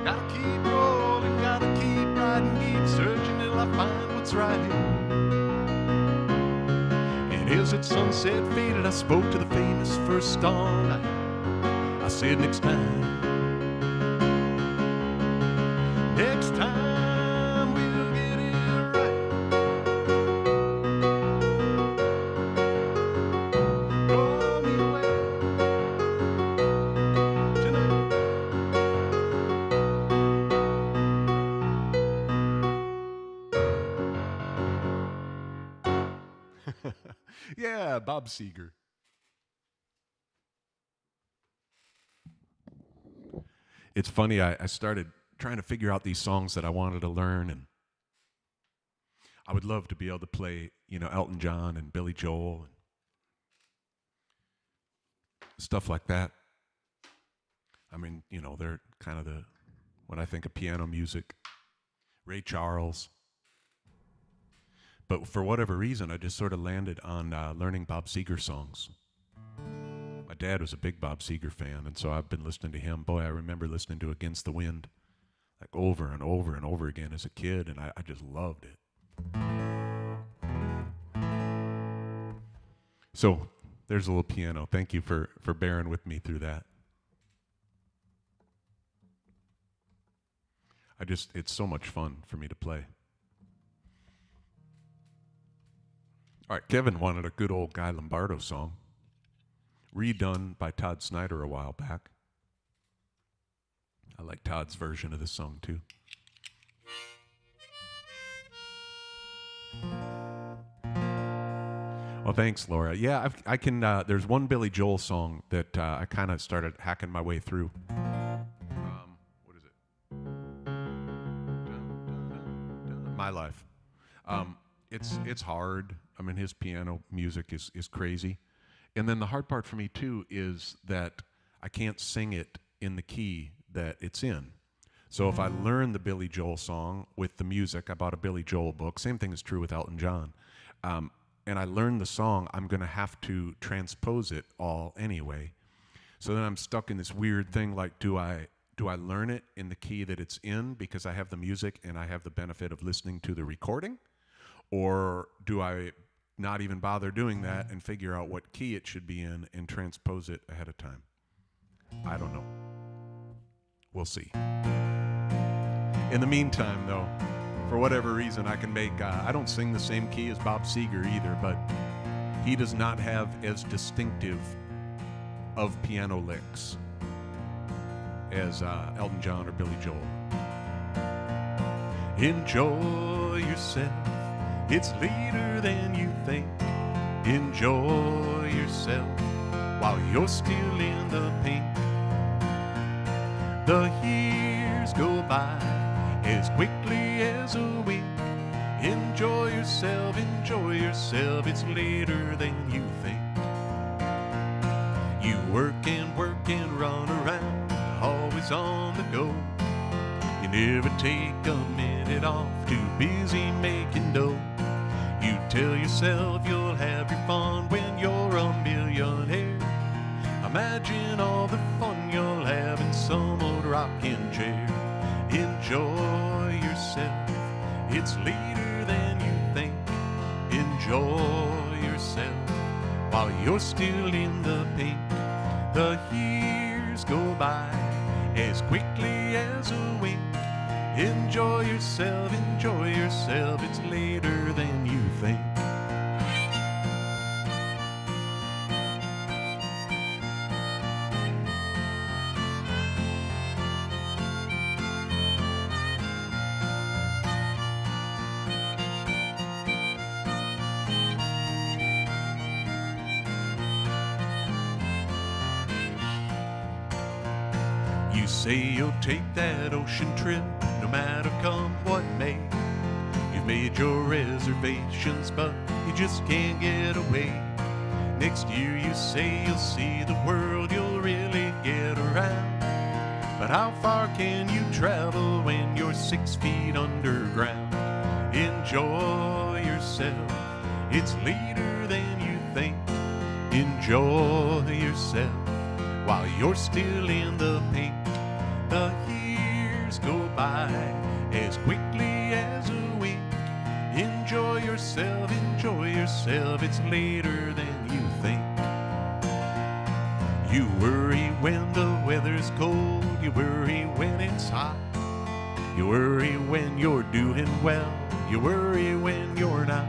Gotta keep rolling, gotta keep riding, keep searching till I find what's right. And as that sunset faded, I spoke to the famous first starlight. I said, next time, we'll get it right. Roll me away tonight. Yeah, Bob Seger. It's funny, I started trying to figure out these songs that I wanted to learn, and I would love to be able to play, Elton John and Billy Joel and stuff like that. I mean, they're kind of when I think of piano music, Ray Charles. But for whatever reason, I just sort of landed on learning Bob Seger songs. My dad was a big Bob Seger fan, and so I've been listening to him. Boy, I remember listening to Against the Wind like over and over and over again as a kid, and I just loved it. So there's a little piano. Thank you for bearing with me through that. It's so much fun for me to play. All right, Kevin wanted a good old Guy Lombardo song, redone by Todd Snyder a while back. I like Todd's version of this song, too. Oh, thanks, Laura. Yeah, I can. There's one Billy Joel song that I kind of started hacking my way through. What is it? My Life. It's hard. I mean, his piano music is crazy. And then the hard part for me, too, is that I can't sing it in the key that it's in. So if I learn the Billy Joel song with the music, I bought a Billy Joel book. Same thing is true with Elton John. And I learn the song, I'm going to have to transpose it all anyway. So then I'm stuck in this weird thing like, do I learn it in the key that it's in because I have the music and I have the benefit of listening to the recording? Or do I not even bother doing that and figure out what key it should be in and transpose it ahead of time? I don't know. We'll see. In the meantime, though, for whatever reason, I can make, I don't sing the same key as Bob Seger either, but he does not have as distinctive of piano licks as Elton John or Billy Joel. Enjoy yourself, it's later than you think. Enjoy yourself while you're still in the pink. The years go by as quickly as a wink. Enjoy yourself, it's later than you think. You work and run around, always on the go. You never take a minute off, too busy making dough. You tell yourself you'll have your fun when you're a millionaire. Imagine all the fun you'll have in some old rocking chair. Enjoy yourself, it's later than you think. Enjoy yourself while you're still in the pink. The years go by as quickly as a wink. Enjoy yourself, it's later than you think. say you'll take that ocean trip, no matter come what may. You've made your reservations, but you just can't get away. Next year you say you'll see the world, you'll really get around. But how far can you travel when you're 6 feet underground? Enjoy yourself, it's later than you think. Enjoy yourself while you're still in the pink. The years go by as quickly as a wink. Enjoy yourself, it's later than you think. You worry when the weather's cold, you worry when it's hot. You worry when you're doing well, you worry when you're not.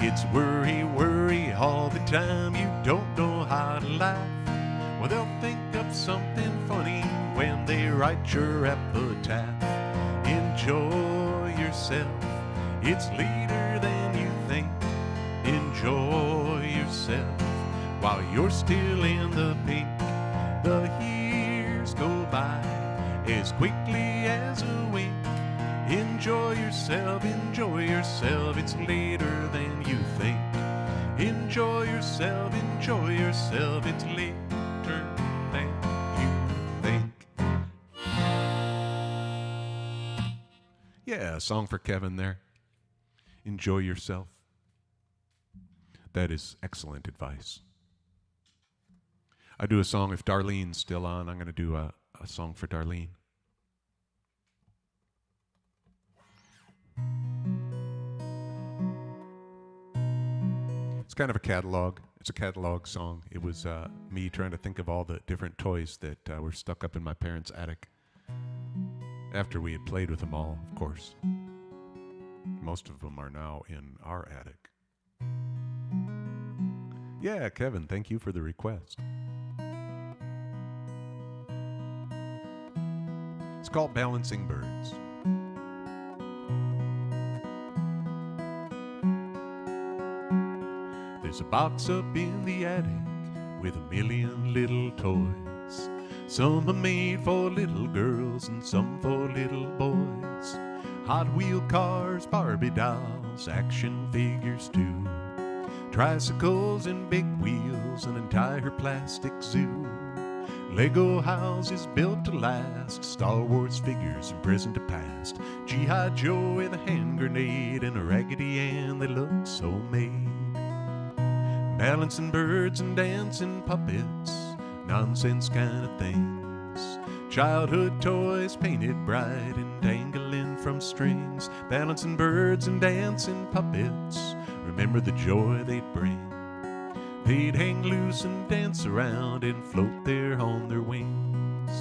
It's worry, worry all the time, you don't know how to laugh. Well, they'll think of something funny when they write your epitaph. Enjoy yourself, it's later than you think. Enjoy yourself while you're still in the pink. The years go by as quickly as a wink. Enjoy yourself, it's later than you think. Enjoy yourself, it's later than you think. Yeah, a song for Kevin there. Enjoy yourself. That is excellent advice. I do a song, if Darlene's still on, I'm going to do a song for Darlene. It's kind of a catalog. It's a catalog song. It was me trying to think of all the different toys that were stuck up in my parents' attic. After we had played with them all, of course. Most of them are now in our attic. Yeah, Kevin, thank you for the request. It's called Balancing Birds. There's a box up in the attic with 1,000,000 little toys. Some are made for little girls and some for little boys. Hot wheel cars, Barbie dolls, action figures too. Tricycles and big wheels, an entire plastic zoo. Lego houses built to last, Star Wars figures from present to past. G.I. Joe with a hand grenade and a Raggedy Ann, they look so made. Balancing birds and dancing puppets, nonsense kind of things. Childhood toys painted bright and dangling from strings. Balancing birds and dancing puppets, remember the joy they'd bring. They'd hang loose and dance around and float there on their wings.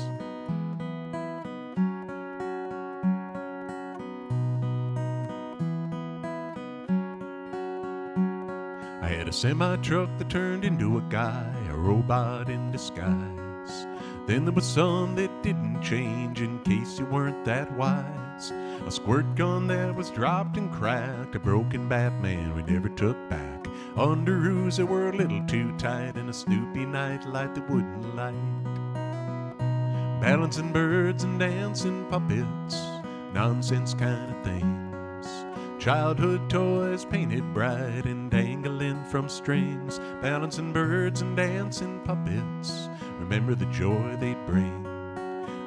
I had a semi-truck that turned into a guy, a robot in disguise. Then there was some that didn't change in case you weren't that wise. A squirt gun that was dropped and cracked, a broken Batman we never took back. Underoos that were a little too tight, and a Snoopy nightlight that wouldn't light. Balancing birds and dancing puppets, nonsense kind of things. Childhood toys painted bright and dangling from strings. Balancing birds and dancing puppets, remember the joy they'd bring.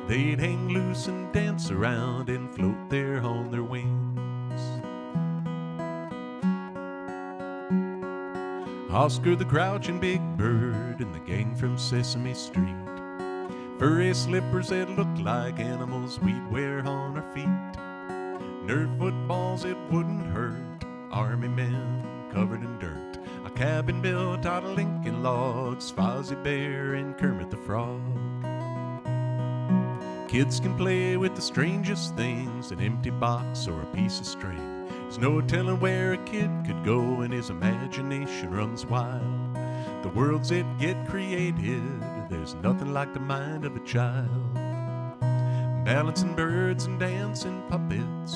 They'd hang loose and dance around and float there on their wings. Oscar the Grouch and Big Bird and the gang from Sesame Street. Furry slippers that looked like animals we'd wear on our feet. Nerf footballs that wouldn't hurt, army men covered in dirt. A cabin built out of Lincoln logs, Fozzie Bear and Kermit the Frog. Kids can play with the strangest things, an empty box or a piece of string. There's no telling where a kid could go and his imagination runs wild. The worlds that get created, there's nothing like the mind of a child. Balancing birds and dancing puppets,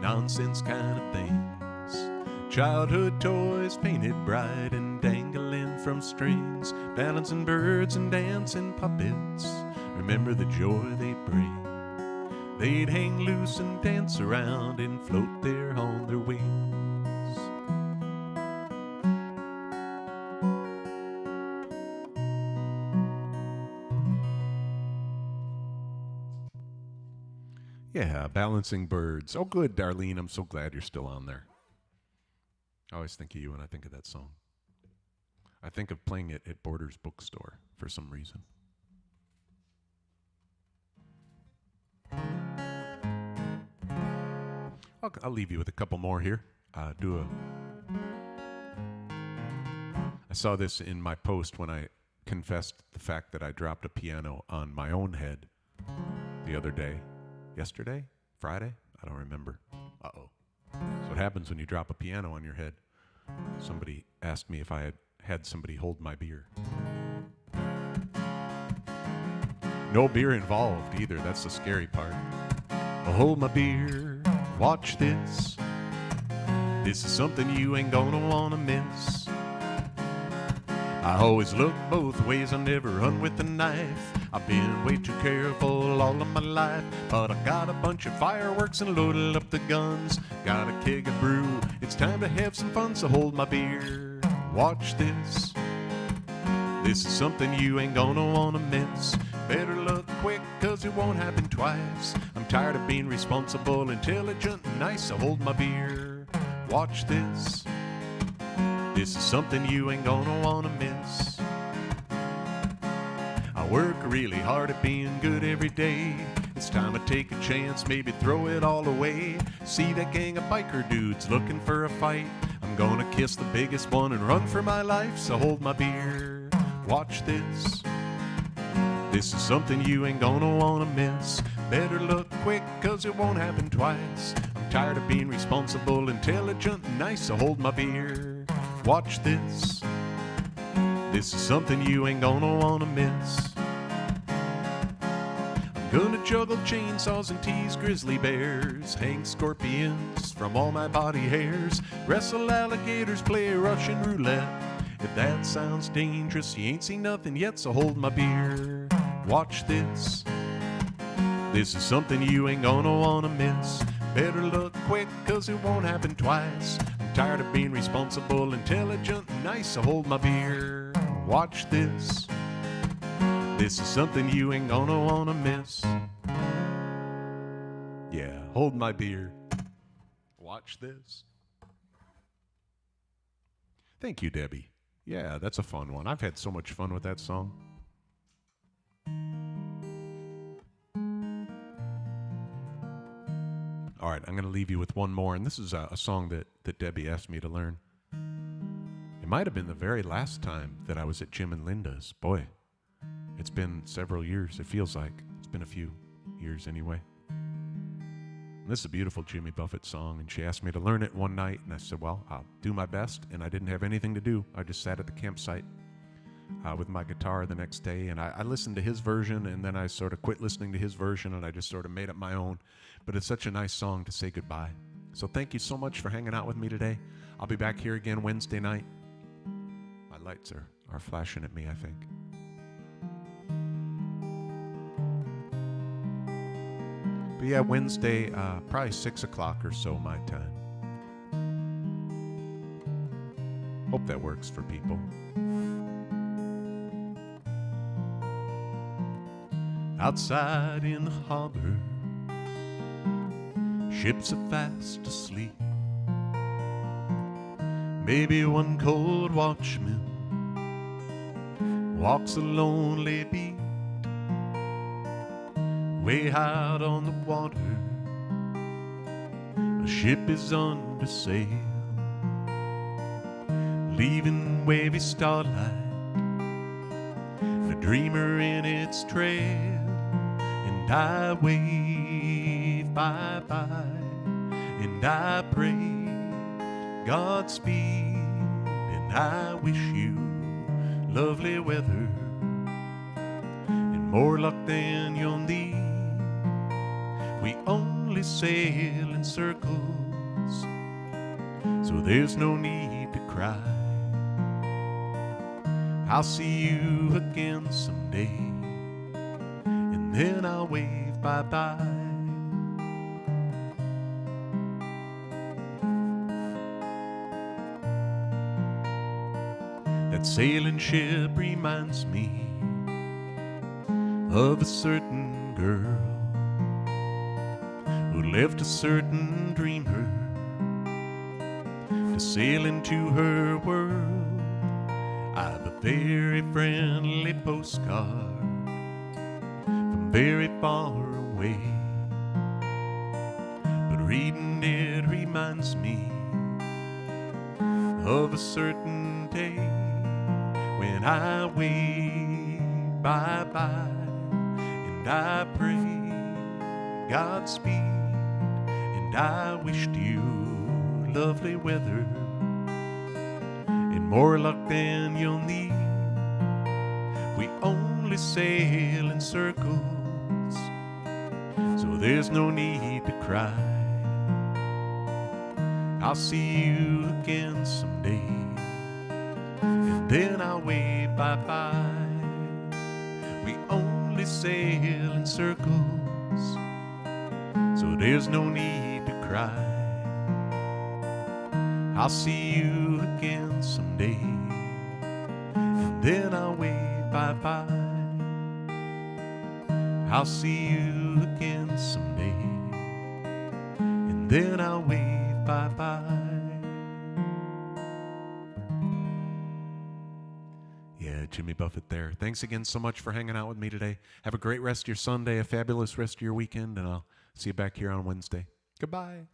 nonsense kind of things. Childhood toys painted bright and dangling from strings. Balancing birds and dancing puppets, remember the joy they'd bring. They'd hang loose and dance around and float there on their wings. Yeah, Balancing Birds. Oh, good, Darlene. I'm so glad you're still on there. I always think of you when I think of that song. I think of playing it at Borders Bookstore for some reason. I'll leave you with a couple more here. I saw this in my post when I confessed the fact that I dropped a piano on my own head the other day. Yesterday? Friday? I don't remember. Uh-oh. So what happens when you drop a piano on your head? Somebody asked me if I had somebody hold my beer. No beer involved either. That's the scary part. I'll hold my beer. Watch this. This is something you ain't gonna wanna miss. I always look both ways. I never run with a knife. I've been way too careful all of my life. But I got a bunch of fireworks and loaded up the guns. Got a keg of brew. It's time to have some fun, so hold my beer. Watch this. This is something you ain't gonna wanna miss. Better look quick, cause it won't happen twice. I'm tired of being responsible, intelligent, and nice, so hold my beer. Watch this. This is something you ain't gonna wanna miss. I work really hard at being good every day. It's time to take a chance, maybe throw it all away. See that gang of biker dudes looking for a fight. I'm gonna kiss the biggest one and run for my life, so hold my beer. Watch this. This is something you ain't gonna wanna miss. Better look quick, cause it won't happen twice. I'm tired of being responsible, intelligent, and nice, so hold my beer. Watch this. This is something you ain't gonna wanna miss. I'm gonna juggle chainsaws and tease grizzly bears, hang scorpions from all my body hairs, wrestle alligators, play Russian roulette. If that sounds dangerous, you ain't seen nothing yet, so hold my beer. Watch this. This is something you ain't gonna wanna miss. Better look quick, cause it won't happen twice. I'm tired of being responsible, intelligent, and nice, so hold my beer. Watch this. This is something you ain't gonna wanna miss. Yeah, hold my beer. Watch this. Thank you, Debbie. Yeah, that's a fun one. I've had so much fun with that song. All right, I'm going to leave you with one more, and this is a song that Debbie asked me to learn. It might have been the very last time that I was at Jim and Linda's. Boy, it's been several years. It feels like it's been a few years anyway. And this is a beautiful Jimmy Buffett song, and she asked me to learn it one night, and I said, well, I'll do my best, and I didn't have anything to do. I just sat at the campsite with my guitar the next day, and I listened to his version, and then I sort of quit listening to his version, and I just sort of made up my own. But it's such a nice song to say goodbye. So thank you so much for hanging out with me today. I'll be back here again Wednesday night. My lights are flashing at me, I think. But yeah, Wednesday, probably 6 o'clock or so my time. Hope that works for people. Outside in the harbor, ships are fast asleep. Maybe one cold watchman walks a lonely beat. Way out on the water, a ship is under sail, leaving wavy starlight, a dreamer in its trail. And I wave bye-bye, and I pray Godspeed, and I wish you lovely weather and more luck than you'll need. We only sail in circles, so there's no need to cry. I'll see you again someday, and then I'll wave bye-bye. That sailing ship reminds me of a certain girl who left a certain dreamer to sail into her world. I've a very friendly postcard from very far away, but reading it reminds me of a certain day when I wave bye-bye and I pray Godspeed, and I wished you lovely weather and more luck than you'll need. We only sail in circles, so there's no need to cry. I'll see you again someday, and then I'll wave bye-bye. We only sail in circles, so there's no need to cry. I'll see you again someday, and then I'll wave bye-bye. I'll see you again someday, and then I'll wave bye-bye. Yeah, Jimmy Buffett there. Thanks again so much for hanging out with me today. Have a great rest of your Sunday, a fabulous rest of your weekend, and I'll see you back here on Wednesday. Goodbye.